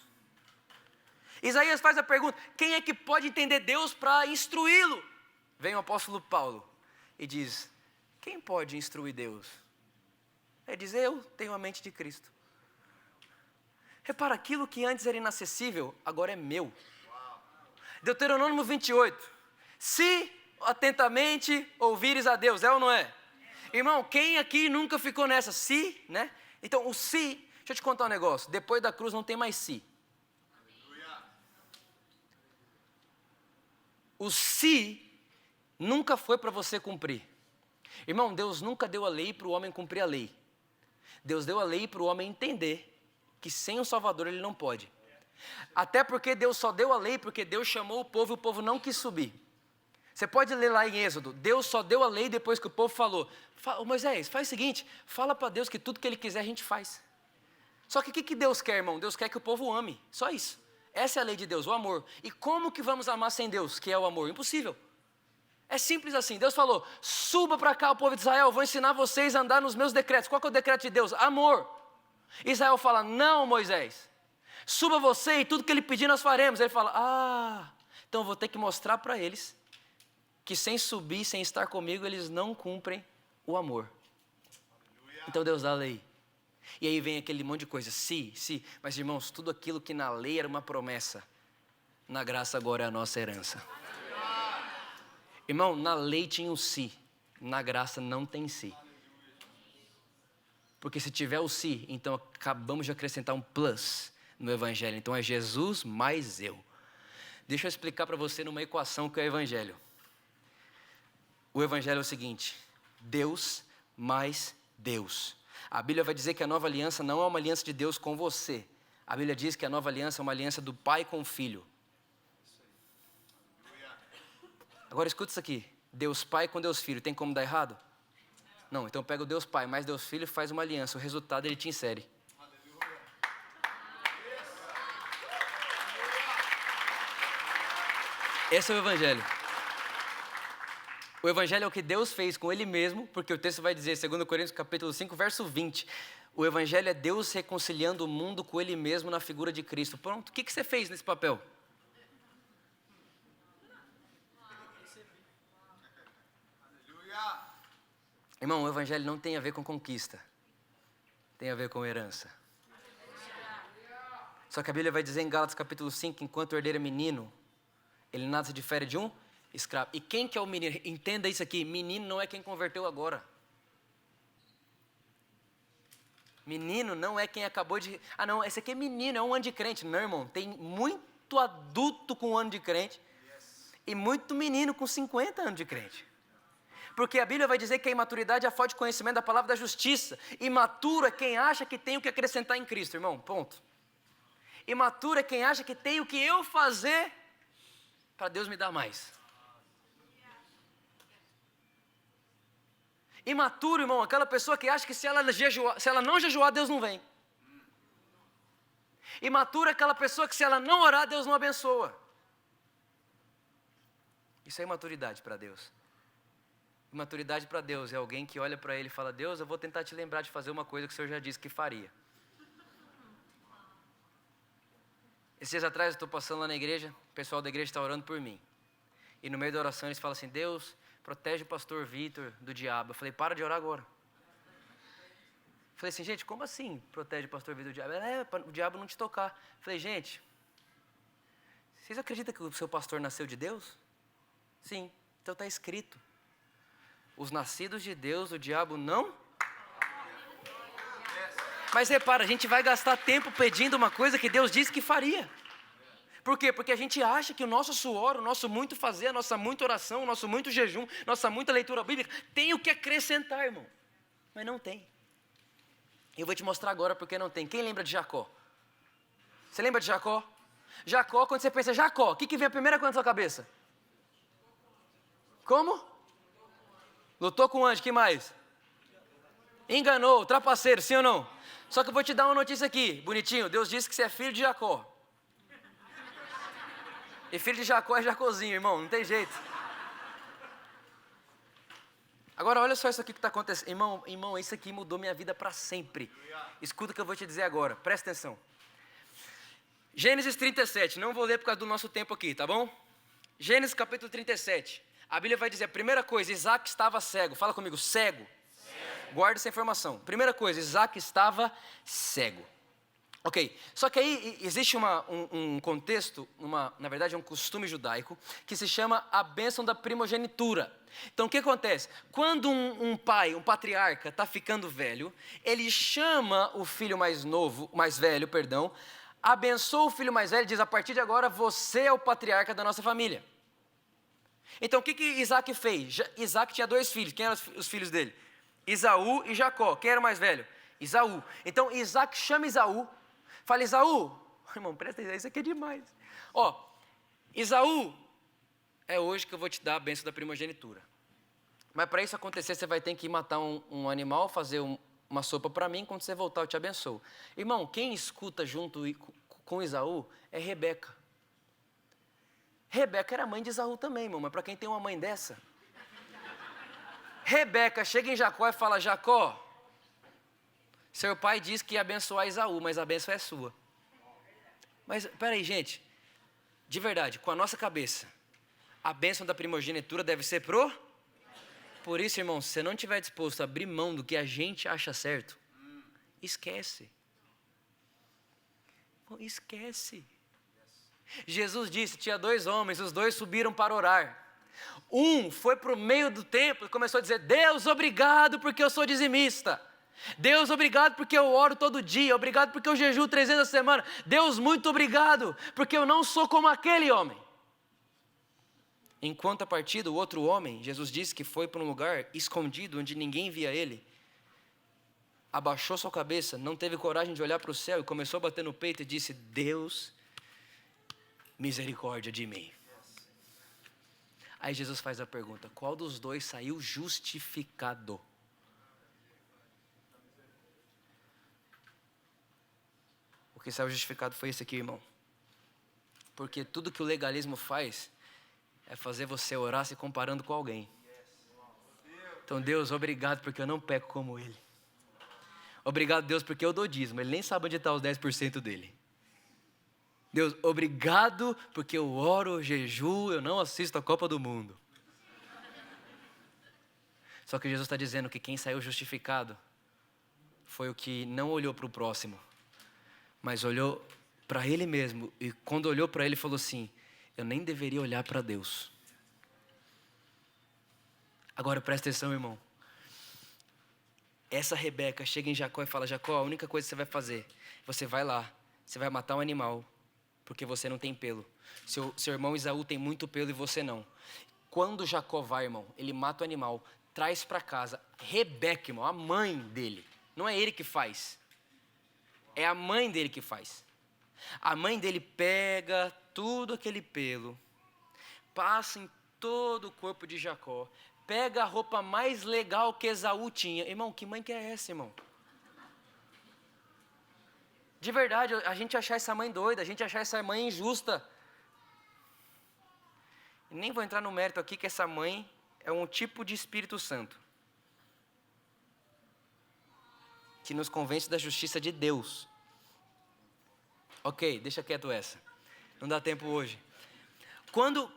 Isaías faz a pergunta, quem é que pode entender Deus para instruí-lo? Vem o apóstolo Paulo e diz, quem pode instruir Deus? Ele diz, eu tenho a mente de Cristo. Repara, aquilo que antes era inacessível, agora é meu. Deuteronômio 28, se atentamente ouvires a Deus, é ou não é? Irmão, quem aqui nunca ficou nessa? Se, né? Então o se, deixa eu te contar um negócio, depois da cruz não tem mais se. O se nunca foi para você cumprir. Irmão, Deus nunca deu a lei para o homem cumprir a lei. Deus deu a lei para o homem entender que sem o Salvador ele não pode. Até porque Deus só deu a lei porque Deus chamou o povo e o povo não quis subir. Você pode ler lá em Êxodo, Deus só deu a lei depois que o povo falou. Moisés, faz o seguinte, fala para Deus que tudo que Ele quiser a gente faz. Só que o que Deus quer, irmão? Deus quer que o povo ame, só isso. Essa é a lei de Deus, o amor. E como que vamos amar sem Deus, que é o amor? Impossível. É simples assim. Deus falou, suba para cá o povo de Israel, vou ensinar vocês a andar nos meus decretos. Qual que é o decreto de Deus? Amor. Israel fala, não, Moisés, suba você e tudo que ele pedir nós faremos. Ele fala, então eu vou ter que mostrar para eles que sem subir, sem estar comigo, eles não cumprem o amor. Então Deus dá a lei. E aí vem aquele monte de coisa, sim, mas irmãos, tudo aquilo que na lei era uma promessa, na graça agora é a nossa herança. Irmão, na lei tinha um si, na graça não tem si. Porque se tiver o si, então acabamos de acrescentar um plus no evangelho. Então é Jesus mais eu. Deixa eu explicar para você numa equação que é o evangelho. O evangelho é o seguinte, Deus mais Deus. A Bíblia vai dizer que a nova aliança não é uma aliança de Deus com você. A Bíblia diz que a nova aliança é uma aliança do Pai com o Filho. Agora escuta isso aqui. Deus Pai com Deus Filho, tem como dar errado? Não, então pega o Deus Pai mais Deus Filho e faz uma aliança. O resultado ele te insere. Esse é o Evangelho. O Evangelho é o que Deus fez com Ele mesmo, porque o texto vai dizer, 2 Coríntios capítulo 5, verso 20, o Evangelho é Deus reconciliando o mundo com Ele mesmo na figura de Cristo. Pronto, o que você fez nesse papel? Irmão, o Evangelho não tem a ver com conquista, tem a ver com herança. Só que a Bíblia vai dizer em Gálatas capítulo 5, enquanto o herdeiro é menino, ele nada se difere de um escravo. E quem que é o menino? Entenda isso aqui, menino não é quem converteu agora. Menino não é quem acabou de... não, esse aqui é menino, é um ano de crente. Não, irmão, tem muito adulto com um ano de crente e muito menino com 50 anos de crente. Porque a Bíblia vai dizer que a imaturidade é a falta de conhecimento da palavra da justiça. Imaturo é quem acha que tem o que acrescentar em Cristo, irmão, ponto. Imaturo é quem acha que tem o que eu fazer para Deus me dar mais. Imaturo, irmão, aquela pessoa que acha que se ela não jejuar, Deus não vem. Imaturo é aquela pessoa que se ela não orar, Deus não abençoa. Isso é imaturidade para Deus. Imaturidade para Deus é alguém que olha para Ele e fala, Deus, eu vou tentar te lembrar de fazer uma coisa que o Senhor já disse que faria. Esses dias atrás eu estou passando lá na igreja, o pessoal da igreja está orando por mim. E no meio da oração eles falam assim, Deus, protege o pastor Vitor do diabo. Eu falei, para de orar agora. Eu falei assim, gente, como assim protege o pastor Vitor do diabo? Para o diabo não te tocar. Eu falei, gente, vocês acreditam que o seu pastor nasceu de Deus? Sim, então está escrito. Os nascidos de Deus, o diabo não. Mas repara, a gente vai gastar tempo pedindo uma coisa que Deus disse que faria. Por quê? Porque a gente acha que o nosso suor, o nosso muito fazer, a nossa muita oração, o nosso muito jejum, nossa muita leitura bíblica, tem o que acrescentar, irmão. Mas não tem. Eu vou te mostrar agora porque não tem. Quem lembra de Jacó? Você lembra de Jacó? Jacó, quando você pensa Jacó, o que vem a primeira coisa na sua cabeça? Como? Lutou com o anjo, que mais? Enganou, trapaceiro, sim ou não? Só que eu vou te dar uma notícia aqui, bonitinho. Deus disse que você é filho de Jacó. E filho de Jacó é Jacozinho, irmão, não tem jeito. Agora olha só isso aqui que está acontecendo. Irmão, isso aqui mudou minha vida para sempre. Escuta o que eu vou te dizer agora, presta atenção. Gênesis 37, não vou ler por causa do nosso tempo aqui, tá bom? Gênesis capítulo 37. A Bíblia vai dizer, a primeira coisa, Isaac estava cego. Fala comigo, cego. Guarda essa informação. Primeira coisa, Isaac estava cego. Ok, só que aí existe um contexto, na verdade é um costume judaico, que se chama a bênção da primogenitura. Então o que acontece? Quando um pai, um patriarca está ficando velho, ele chama o filho mais velho, abençoa o filho mais velho e diz, a partir de agora você é o patriarca da nossa família. Então o que Isaac fez? Isaac tinha 2 filhos, quem eram os filhos dele? Esaú e Jacó. Quem era o mais velho? Esaú. Então Isaac chama Esaú, fala, Esaú, irmão, presta atenção, isso aqui é demais. Esaú, é hoje que eu vou te dar a bênção da primogenitura. Mas para isso acontecer, você vai ter que matar um animal, fazer uma sopa para mim, quando você voltar eu te abençoo. Irmão, quem escuta junto com Esaú é Rebeca. Rebeca era mãe de Esaú também, irmão, mas para quem tem uma mãe dessa, Rebeca chega em Jacó e fala: Jacó, seu pai disse que ia abençoar Esaú, mas a bênção é sua. Mas, peraí, gente, de verdade, com a nossa cabeça, a bênção da primogenitura deve ser Por isso, irmão, se você não estiver disposto a abrir mão do que a gente acha certo, esquece. Esquece. Jesus disse, tinha 2 homens, os 2 subiram para orar. Um foi para o meio do templo e começou a dizer: Deus, obrigado porque eu sou dizimista. Deus, obrigado porque eu oro todo dia. Obrigado porque eu jejuo 3 vezes a semana. Deus, muito obrigado porque eu não sou como aquele homem. Enquanto a partida, o outro homem, Jesus disse que foi para um lugar escondido, onde ninguém via ele, abaixou sua cabeça, não teve coragem de olhar para o céu e começou a bater no peito e disse: Deus, misericórdia de mim. Aí Jesus faz a pergunta: qual dos 2 saiu justificado? O que saiu justificado foi esse aqui, irmão. Porque tudo que o legalismo faz é fazer você orar se comparando com alguém. Então, Deus, obrigado porque eu não peco como ele. Obrigado, Deus, porque eu dou dízimo. Ele nem sabe onde está os 10% dele. Deus, obrigado porque eu oro, jejuo, eu não assisto a Copa do Mundo. Só que Jesus está dizendo que quem saiu justificado foi o que não olhou para o próximo, mas olhou para ele mesmo. E quando olhou para ele, falou assim: eu nem deveria olhar para Deus. Agora presta atenção, irmão. Essa Rebeca chega em Jacó e fala: Jacó, a única coisa que você vai fazer, você vai lá, você vai matar um animal, porque você não tem pelo. Seu irmão Esaú tem muito pelo e você não. Quando Jacó vai, irmão, ele mata o animal, traz para casa. Rebeca, irmão, a mãe dele, não é ele que faz, é a mãe dele que faz. A mãe dele pega tudo aquele pelo, passa em todo o corpo de Jacó, pega a roupa mais legal que Esaú tinha. Irmão, que mãe que é essa, irmão? De verdade, a gente achar essa mãe doida, a gente achar essa mãe injusta. E nem vou entrar no mérito aqui que essa mãe é um tipo de Espírito Santo que nos convence da justiça de Deus. Ok, deixa quieto essa. Não dá tempo hoje. Quando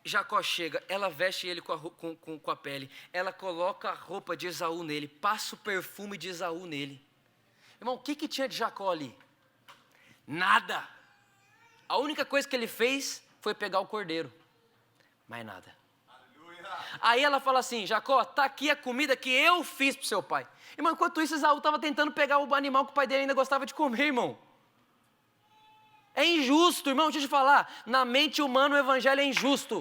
Jacó chega, ela veste ele com a pele, ela coloca a roupa de Esaú nele, passa o perfume de Esaú nele. Irmão, o que tinha de Jacó ali? Nada. A única coisa que ele fez foi pegar o cordeiro. Mais nada. Aleluia. Aí ela fala assim: Jacó, está aqui a comida que eu fiz para o seu pai. Irmão, enquanto isso, Esaú estava tentando pegar o animal que o pai dele ainda gostava de comer, irmão. É injusto, irmão, deixa eu te falar. Na mente humana o evangelho é injusto.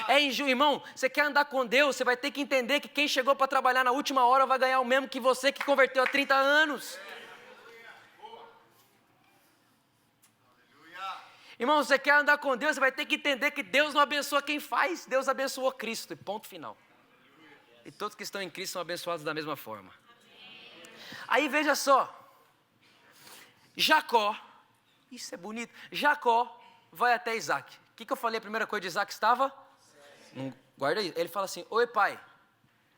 Irmão, você quer andar com Deus, você vai ter que entender que quem chegou para trabalhar na última hora vai ganhar o mesmo que você que converteu há 30 anos. Irmão, você quer andar com Deus, você vai ter que entender que Deus não abençoa quem faz, Deus abençoou Cristo, e ponto final. E todos que estão em Cristo são abençoados da mesma forma. Aí veja só, Jacó, isso é bonito, Jacó vai até Isaac. O que eu falei, a primeira coisa de Isaac estava? Guarda aí, ele fala assim: oi pai.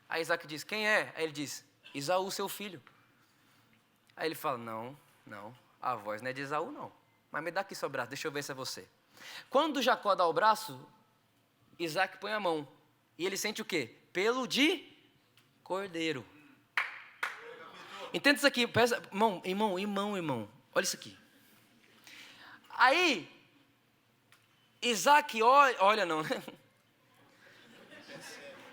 Aí Isaac diz: quem é? Aí ele diz: Esaú, seu filho. Aí ele fala: não, a voz não é de Esaú não, mas me dá aqui seu braço, deixa eu ver se é você. Quando Jacó dá o braço, Isaac põe a mão, e ele sente o quê? Pelo de cordeiro. Entenda isso aqui, irmão, olha isso aqui. Aí Isaac olha não.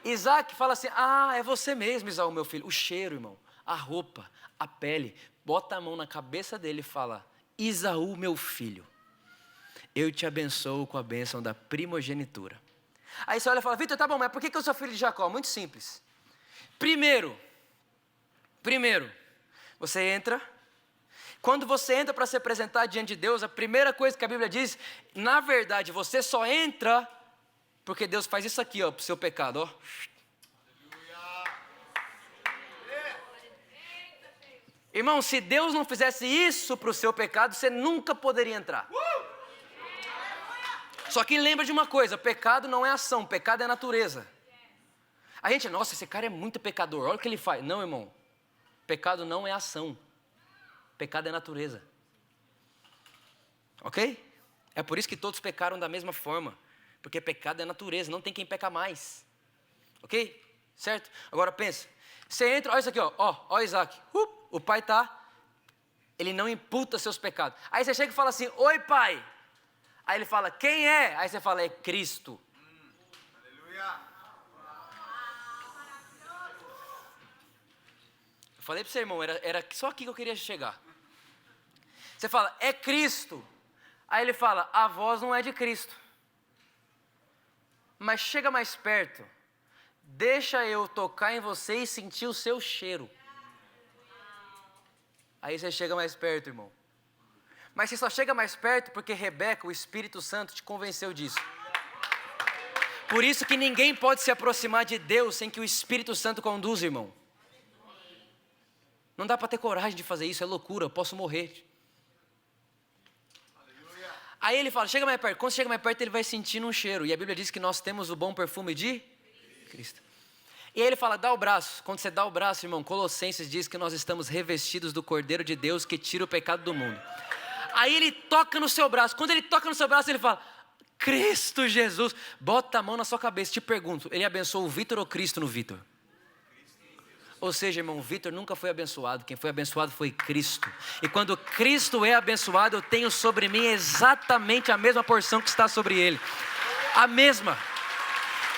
Isaac fala assim: ah, é você mesmo, Esaú, meu filho. O cheiro, irmão, a roupa, a pele. Bota a mão na cabeça dele e fala: Esaú, meu filho, eu te abençoo com a bênção da primogenitura. Aí você olha e fala: Vitor, tá bom, mas por que eu sou filho de Jacó? Muito simples. Primeiro, você entra. Quando você entra para se apresentar diante de Deus, a primeira coisa que a Bíblia diz, na verdade, você só entra porque Deus faz isso aqui, ó, pro seu pecado, ó. Irmão, se Deus não fizesse isso pro seu pecado, você nunca poderia entrar. Só que lembra de uma coisa: pecado não é ação, pecado é natureza. A gente, nossa, esse cara é muito pecador, olha o que ele faz. Não, irmão, pecado não é ação, pecado é natureza. Ok? É por isso que todos pecaram da mesma forma, porque pecado é natureza, não tem quem peca mais. Ok? Certo? Agora pensa, você entra, olha isso aqui, ó Isaac, o pai ele não imputa seus pecados. Aí você chega e fala assim, oi pai. Aí ele fala, quem é? Aí você fala, é Cristo. Aleluia. Eu falei para você, irmão, era só aqui que eu queria chegar. Você fala, é Cristo. Aí ele fala, a voz não é de Cristo. Mas chega mais perto. Deixa eu tocar em você e sentir o seu cheiro. Aí você chega mais perto, irmão. Mas você só chega mais perto porque Rebeca, o Espírito Santo, te convenceu disso. Por isso que ninguém pode se aproximar de Deus sem que o Espírito Santo conduza, irmão. Não dá para ter coragem de fazer isso, é loucura, eu posso morrer. Aí ele fala, chega mais perto. Quando chega mais perto, ele vai sentindo um cheiro. E a Bíblia diz que nós temos o bom perfume de Cristo. E aí ele fala, dá o braço. Quando você dá o braço, irmão, Colossenses diz que nós estamos revestidos do Cordeiro de Deus que tira o pecado do mundo. Aí ele toca no seu braço. Quando ele toca no seu braço, ele fala, Cristo Jesus. Bota a mão na sua cabeça. Te pergunto, ele abençoou o Vitor ou Cristo no Vitor? Ou seja, irmão, o Vitor nunca foi abençoado. Quem foi abençoado foi Cristo. E quando Cristo é abençoado, eu tenho sobre mim exatamente a mesma porção que está sobre ele. A mesma.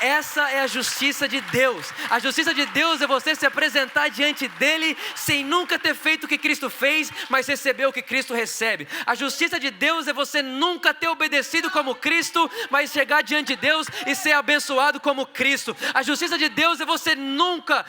Essa é a justiça de Deus. A justiça de Deus é você se apresentar diante dele sem nunca ter feito o que Cristo fez, mas receber o que Cristo recebe. A justiça de Deus é você nunca ter obedecido como Cristo, mas chegar diante de Deus e ser abençoado como Cristo. A justiça de Deus é você nunca,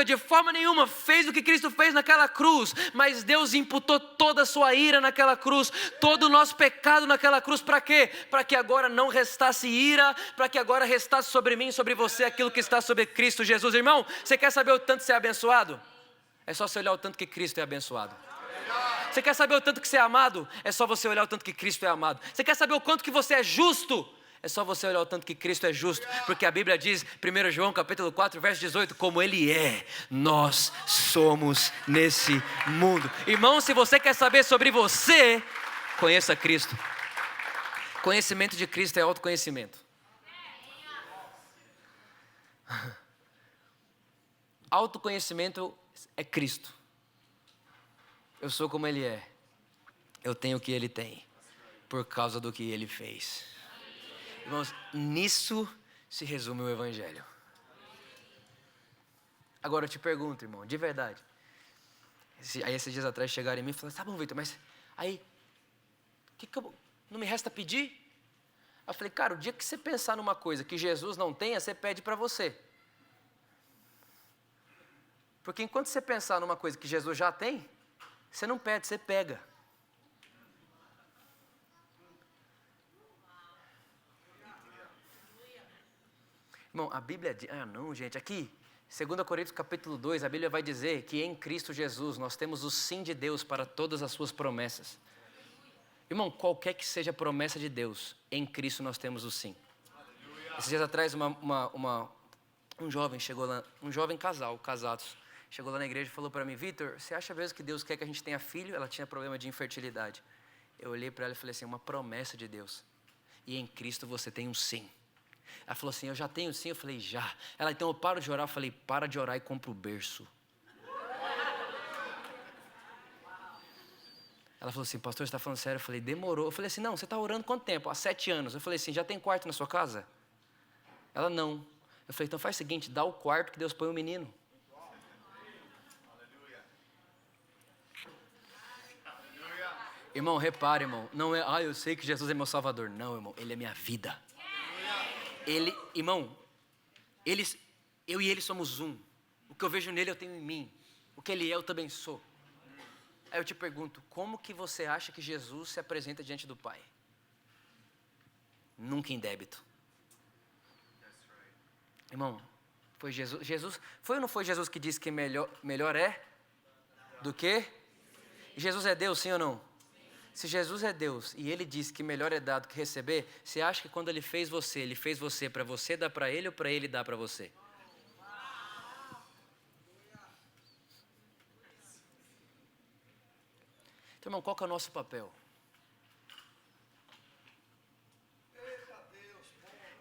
de forma nenhuma, fez o que Cristo fez naquela cruz, mas Deus imputou toda a sua ira naquela cruz, todo o nosso pecado naquela cruz. Para quê? Para que agora não restasse ira, para que agora restasse sobre mim, sobre você, aquilo que está sobre Cristo Jesus. Irmão, você quer saber o tanto que você é abençoado? É só você olhar o tanto que Cristo é abençoado. Você quer saber o tanto que você é amado? É só você olhar o tanto que Cristo é amado. Você quer saber o quanto que você é justo? É só você olhar o tanto que Cristo é justo. Porque a Bíblia diz, 1 João capítulo 4, verso 18, como Ele é, nós somos nesse mundo. Irmão, se você quer saber sobre você, conheça Cristo. Conhecimento de Cristo é autoconhecimento. Autoconhecimento é Cristo. Eu sou como Ele é. Eu tenho o que Ele tem, por causa do que Ele fez. Irmãos, nisso se resume o Evangelho. Agora eu te pergunto, irmão, de verdade. Aí esses dias atrás chegaram em mim e falaram, tá bom, Vitor, mas aí, não me resta pedir? Eu falei, cara, o dia que você pensar numa coisa que Jesus não tenha, você pede para você. Porque enquanto você pensar numa coisa que Jesus já tem, você não pede, você pega. Irmão, a Bíblia diz, não, gente, aqui, 2 Coríntios capítulo 2, a Bíblia vai dizer que em Cristo Jesus nós temos o sim de Deus para todas as suas promessas. Irmão, qualquer que seja a promessa de Deus, em Cristo nós temos o sim. Esses dias atrás, um jovem chegou lá, um jovem casal, casados, chegou lá na igreja e falou para mim, Vitor, você acha mesmo que Deus quer que a gente tenha filho? Ela tinha problema de infertilidade. Eu olhei para ela e falei assim, uma promessa de Deus. E em Cristo você tem um sim. Ela falou assim, eu já tenho sim? Eu falei, já. Ela, então eu paro de orar? Eu falei, para de orar e compra o berço. Ela falou assim, pastor, você está falando sério? Eu falei, demorou. Eu falei assim, não, você está orando quanto tempo? Há 7 anos. Eu falei assim, já tem quarto na sua casa? Ela, não. Eu falei, então faz o seguinte, dá o quarto que Deus põe o menino. Irmão, repare, irmão, não é, eu sei que Jesus é meu salvador. Não, irmão, Ele é minha vida. Irmão, eu e Ele somos um. O que eu vejo nele, eu tenho em mim. O que Ele é, eu também sou. Aí eu te pergunto, como que você acha que Jesus se apresenta diante do Pai? Nunca em débito. Irmão, foi Jesus, foi ou não foi Jesus que disse que melhor é do que? Jesus é Deus, sim ou não? Se Jesus é Deus e Ele disse que melhor é dar do que receber, você acha que quando Ele fez você para você dar para Ele ou para Ele dar para você? Então, irmão, qual que é o nosso papel?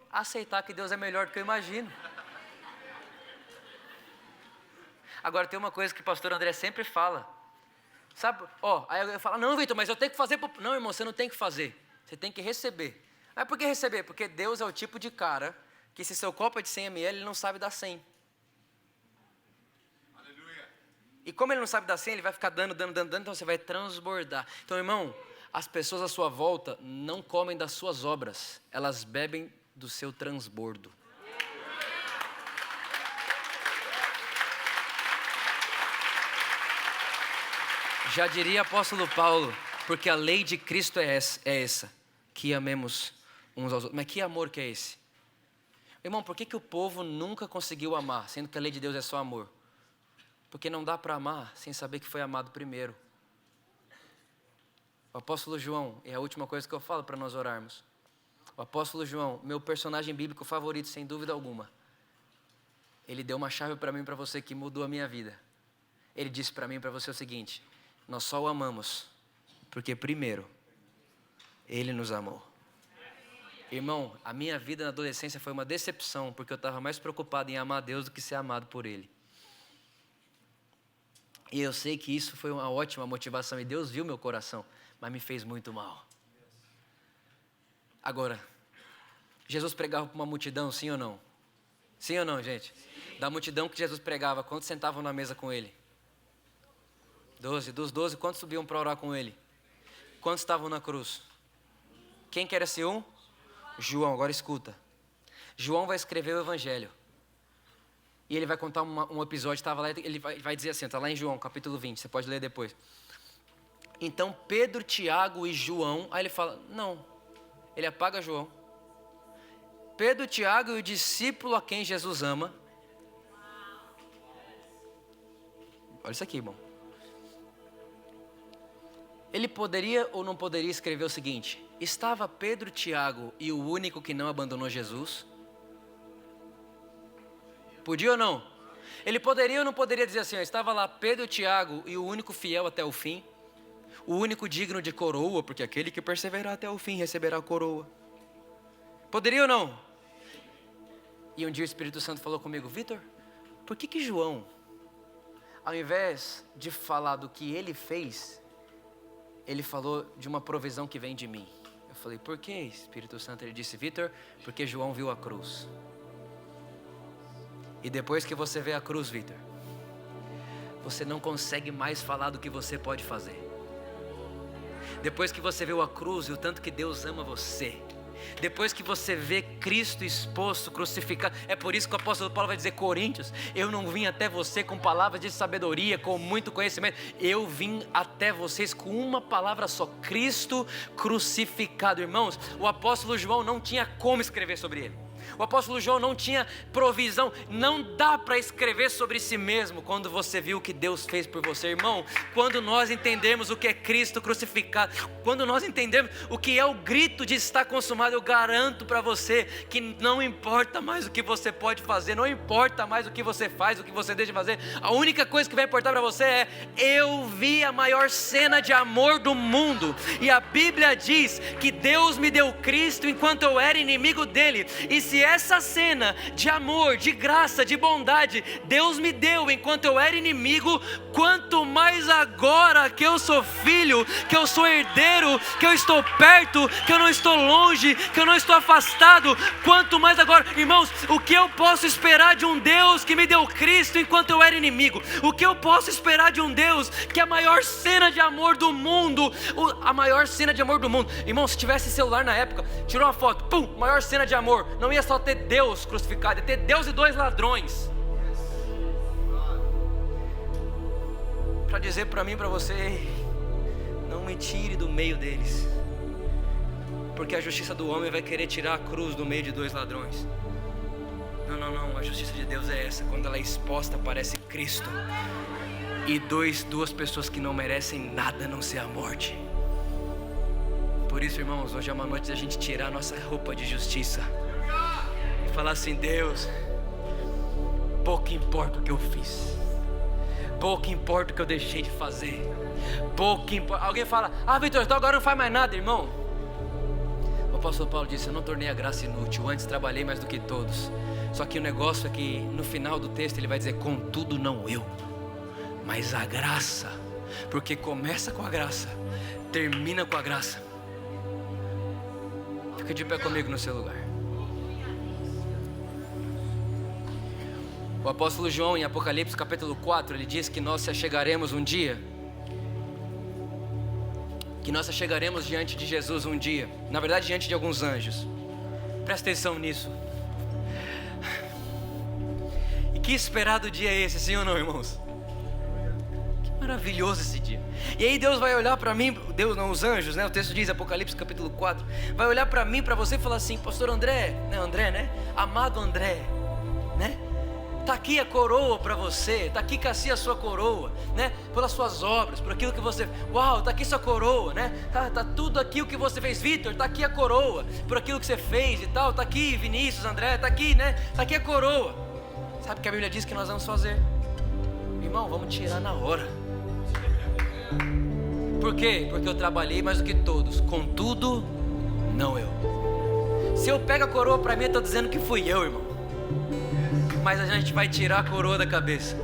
Aceitar que Deus é melhor do que eu imagino. Agora tem uma coisa que o pastor André sempre fala. Sabe? Aí eu falo, não, Vitor, mas eu tenho que fazer. Não, irmão, você não tem que fazer. Você tem que receber. Mas por que receber? Porque Deus é o tipo de cara que se seu copo é de 100 ml, ele não sabe dar 100. Aleluia. E como ele não sabe dar 100, ele vai ficar dando, então você vai transbordar. Então, irmão, as pessoas à sua volta não comem das suas obras, elas bebem do seu transbordo. Já diria apóstolo Paulo, porque a lei de Cristo é essa, que amemos uns aos outros. Mas que amor que é esse? Irmão, por que o povo nunca conseguiu amar, sendo que a lei de Deus é só amor? Porque não dá para amar sem saber que foi amado primeiro. O apóstolo João, é a última coisa que eu falo para nós orarmos. O apóstolo João, meu personagem bíblico favorito, sem dúvida alguma. Ele deu uma chave para mim e para você que mudou a minha vida. Ele disse para mim e para você o seguinte: nós só o amamos porque primeiro Ele nos amou. Irmão, a minha vida na adolescência foi uma decepção, porque eu estava mais preocupado em amar Deus do que ser amado por Ele. E eu sei que isso foi uma ótima motivação, e Deus viu meu coração, mas me fez muito mal. Agora, Jesus pregava para uma multidão, sim ou não? Sim ou não, gente? Sim. Da multidão que Jesus pregava, quantos sentavam na mesa com Ele? 12. Dos 12, quantos subiam para orar com Ele? Quantos estavam na cruz? Quem que era esse um? João. Agora escuta. João vai escrever o Evangelho. E ele vai contar um episódio, estava lá, ele vai dizer assim, está lá em João, capítulo 20, você pode ler depois. Então Pedro, Tiago e João, aí ele fala, não, ele apaga João. Pedro, Tiago e o discípulo a quem Jesus ama. Olha isso aqui, irmão. Ele poderia ou não poderia escrever o seguinte: estava Pedro, Tiago e o único que não abandonou Jesus? Podia ou não? Ele poderia ou não poderia dizer assim: estava lá Pedro, Tiago e o único fiel até o fim, o único digno de coroa, porque aquele que perseverar até o fim receberá a coroa. Poderia ou não? E um dia o Espírito Santo falou comigo: Vitor, por que João, ao invés de falar do que ele fez, ele falou de uma provisão que vem de mim? Eu falei: por que, Espírito Santo? Ele disse: Vitor, porque João viu a cruz. E depois que você vê a cruz, Vitor, você não consegue mais falar do que você pode fazer. Depois que você vê a cruz e o tanto que Deus ama você, depois que você vê Cristo exposto, crucificado, é por isso que o apóstolo Paulo vai dizer: Coríntios, eu não vim até você com palavras de sabedoria, com muito conhecimento, eu vim até vocês com uma palavra só: Cristo crucificado. Irmãos, o apóstolo João não tinha como escrever sobre ele. O apóstolo João não tinha provisão. Não dá para escrever sobre si mesmo quando você viu o que Deus fez por você. Irmão, quando nós entendemos o que é Cristo crucificado, quando nós entendemos o que é o grito de estar consumado, eu garanto para você que não importa mais o que você pode fazer, não importa mais o que você faz, o que você deixa de fazer. A única coisa que vai importar para você é: eu vi a maior cena de amor do mundo, e a Bíblia diz que Deus me deu Cristo enquanto eu era inimigo dele. E se essa cena de amor, de graça, de bondade Deus me deu enquanto eu era inimigo, quanto mais agora que eu sou filho, que eu sou herdeiro, que eu estou perto, que eu não estou longe, que eu não estou afastado, quanto mais agora. Irmãos, o que eu posso esperar de um Deus que me deu Cristo enquanto eu era inimigo? O que eu posso esperar de um Deus que é a maior cena de amor do mundo, a maior cena de amor do mundo? Irmão, se tivesse celular na época, tirou uma foto, pum, maior cena de amor, não ia só ter Deus crucificado, ia ter Deus e dois ladrões, para dizer para mim e para você: não me tire do meio deles, porque a justiça do homem vai querer tirar a cruz do meio de dois ladrões. Não, a justiça de Deus é essa: quando ela é exposta, aparece Cristo e duas pessoas que não merecem nada a não ser a morte. Por isso, irmãos, hoje é uma noite da gente tirar a nossa roupa de justiça e falar assim: Deus, pouco importa o que eu fiz, pouco importa o que eu deixei de fazer, Pouco importa. Alguém fala, Vitor, então agora não faz mais nada, irmão. O apóstolo Paulo disse, eu não tornei a graça inútil, antes trabalhei mais do que todos. Só que o negócio é que no final do texto ele vai dizer, contudo não eu, mas a graça. Porque começa com a graça, termina com a graça. Fica de pé comigo no seu lugar. O apóstolo João, em Apocalipse capítulo 4, ele diz que nós se achegaremos um dia, que nós chegaremos diante de Jesus um dia, na verdade diante de alguns anjos. Presta atenção nisso. E que esperado dia é esse, sim ou não, irmãos? Que maravilhoso esse dia. E aí Deus vai olhar para mim, Deus não, os anjos, né? O texto diz, Apocalipse capítulo 4, vai olhar para mim, para você e falar assim, pastor André, né? Amado André, né? Está aqui a coroa para você, está aqui Cassi a sua coroa, né? Pelas suas obras, por aquilo que você, está aqui sua coroa, né? Tá tudo aqui o que você fez, Vitor, está aqui a coroa, por aquilo que você fez e tal, está aqui Vinícius, André, está aqui, né? Está aqui a coroa. Sabe o que a Bíblia diz que nós vamos fazer? Irmão, vamos tirar na hora. Por quê? Porque eu trabalhei mais do que todos, contudo, não eu. Se eu pego a coroa para mim, eu estou dizendo que fui eu, irmão. Mas a gente vai tirar a coroa da cabeça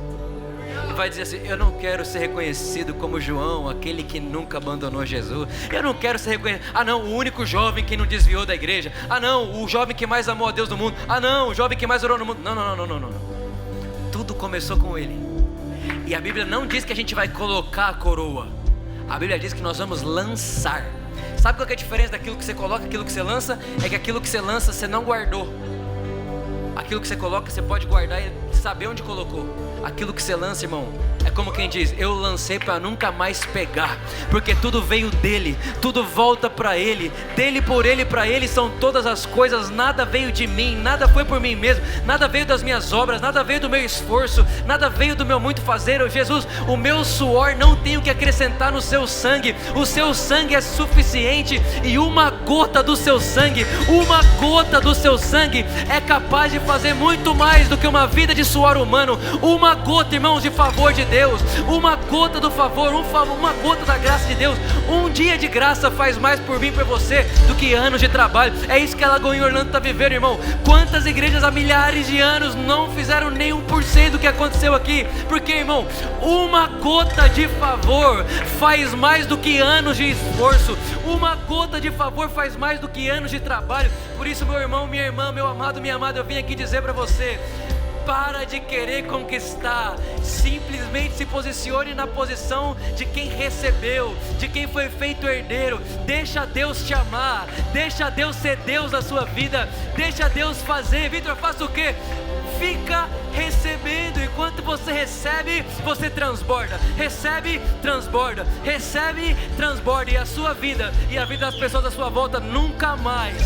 e vai dizer assim, eu não quero ser reconhecido como João, aquele que nunca abandonou Jesus. Eu não quero ser reconhecido, não, o único jovem que não desviou da igreja. Não, o jovem que mais amou a Deus no mundo. Não, o jovem que mais orou no mundo. Não. Tudo começou com ele. E a Bíblia não diz que a gente vai colocar a coroa. A Bíblia diz que nós vamos lançar. Sabe qual que é a diferença daquilo que você coloca e aquilo que você lança? É que aquilo que você lança você não guardou. Aquilo que você coloca, você pode guardar e saber onde colocou. Aquilo que você lança, irmão, é como quem diz, eu lancei para nunca mais pegar. Porque tudo veio dele, tudo volta para ele. Dele, por ele, para ele são todas as coisas. Nada veio de mim, nada foi por mim mesmo. Nada veio das minhas obras, nada veio do meu esforço. Nada veio do meu muito fazer. Jesus, o meu suor não tem o que acrescentar no seu sangue. O seu sangue é suficiente. E uma gota do seu sangue é capaz de fazer muito mais do que uma vida de suor humano. Uma gota, irmãos, de favor de Deus, uma gota do favor, uma gota da graça de Deus. Um dia de graça faz mais por mim e por você do que anos de trabalho. É isso que a Lagoa em Orlando está vivendo, irmão. Quantas igrejas há milhares de anos não fizeram nem 1% do que aconteceu aqui? Porque, irmão, uma gota de favor faz mais do que anos de esforço. Uma gota de favor faz mais do que anos de trabalho. Por isso, meu irmão, minha irmã, meu amado, minha amada, eu vim aqui dizer para você, para de querer conquistar, simplesmente se posicione na posição de quem recebeu, de quem foi feito herdeiro. Deixa Deus te amar, deixa Deus ser Deus na sua vida, deixa Deus fazer. Vitor, faça o quê? Fica recebendo. Enquanto você recebe, você transborda. Recebe, transborda. Recebe, transborda. E a sua vida e a vida das pessoas à sua volta nunca mais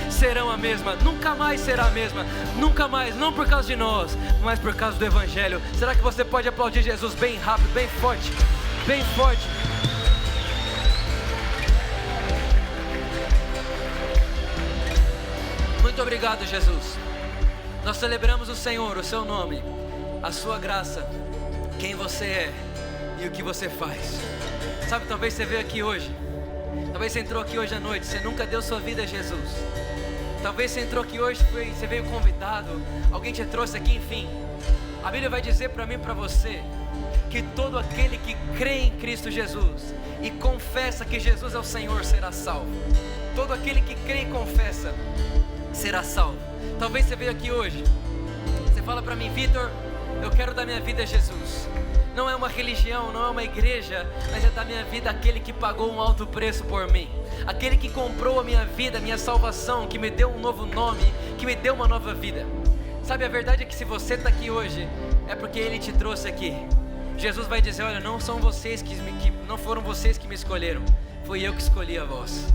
serão a mesma. Nunca mais será a mesma. Nunca mais. Não por causa de nós, mas por causa do Evangelho. Será que você pode aplaudir Jesus bem rápido, bem forte? Bem forte. Muito obrigado, Jesus. Nós celebramos o Senhor, o seu nome, a sua graça, quem você é e o que você faz. Sabe, talvez você veio aqui hoje, talvez você entrou aqui hoje à noite, você nunca deu sua vida a Jesus. Talvez você entrou aqui hoje, você veio convidado, alguém te trouxe aqui, enfim. A Bíblia vai dizer para mim e para você que todo aquele que crê em Cristo Jesus e confessa que Jesus é o Senhor será salvo. Todo aquele que crê e confessa será salvo. Talvez você veio aqui hoje, você fala para mim, Vitor, eu quero dar minha vida a Jesus. Não é uma religião, não é uma igreja, mas é dar minha vida àquele que pagou um alto preço por mim. Aquele que comprou a minha vida, a minha salvação, que me deu um novo nome, que me deu uma nova vida. Sabe, a verdade é que se você está aqui hoje, é porque Ele te trouxe aqui. Jesus vai dizer, olha, não foram vocês que me escolheram, fui eu que escolhi a vós.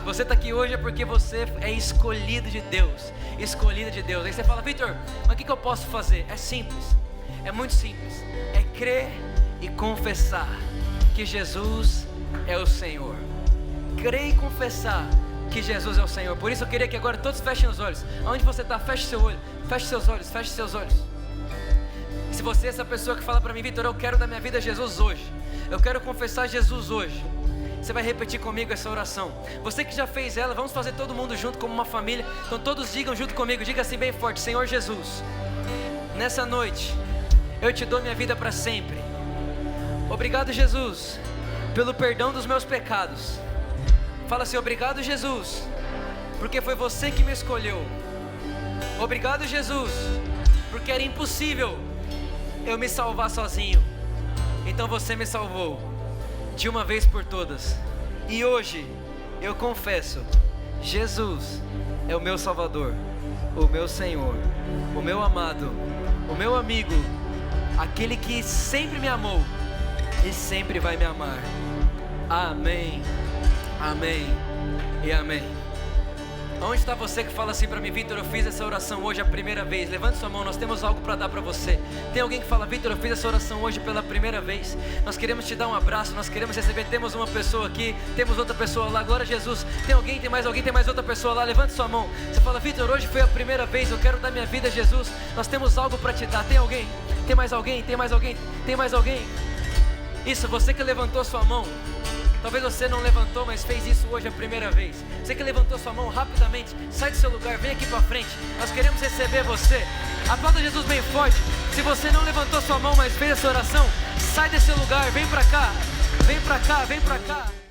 Você está aqui hoje é porque você é escolhido de Deus, escolhida de Deus. Aí você fala, Vitor, mas o que eu posso fazer? É simples, é muito simples. É crer e confessar que Jesus é o Senhor. Crer e confessar que Jesus é o Senhor. Por isso eu queria que agora todos fechem os olhos. Onde você está, feche seu olho, feche seus olhos, feche seus olhos. Se você é essa pessoa que fala para mim, Vitor, eu quero dar minha vida a Jesus hoje, Eu quero confessar Jesus hoje. Você vai repetir comigo essa oração. Você que já fez ela, vamos fazer todo mundo junto como uma família. Então todos digam junto comigo, diga assim bem forte: Senhor Jesus, nessa noite eu te dou minha vida para sempre. Obrigado, Jesus, pelo perdão dos meus pecados. Fala assim: obrigado, Jesus, porque foi você que me escolheu. Obrigado, Jesus, porque era impossível eu me salvar sozinho. Então você me salvou de uma vez por todas. E hoje eu confesso: Jesus é o meu Salvador, o meu Senhor, o meu amado, o meu amigo, aquele que sempre me amou e sempre vai me amar. Amém, amém e amém. Onde está você que fala assim para mim: Vitor, eu fiz essa oração hoje a primeira vez? Levante sua mão, nós temos algo para dar para você. Tem alguém que fala: Vitor, eu fiz essa oração hoje pela primeira vez? Nós queremos te dar um abraço, nós queremos receber. Temos uma pessoa aqui, temos outra pessoa lá. Glória a Jesus. Tem alguém, tem mais alguém, tem mais outra pessoa lá. Levante sua mão. Você fala: Vitor, hoje foi a primeira vez, eu quero dar minha vida a Jesus. Nós temos algo para te dar. Tem alguém? Tem mais alguém? Tem mais alguém? Tem mais alguém? Isso, você que levantou sua mão. Talvez você não levantou, mas fez isso hoje a primeira vez. Você que levantou sua mão, rapidamente, sai do seu lugar, vem aqui para frente. Nós queremos receber você. Aplauda Jesus bem forte. Se você não levantou sua mão, mas fez essa oração, sai desse lugar, vem para cá. Vem para cá, vem para cá.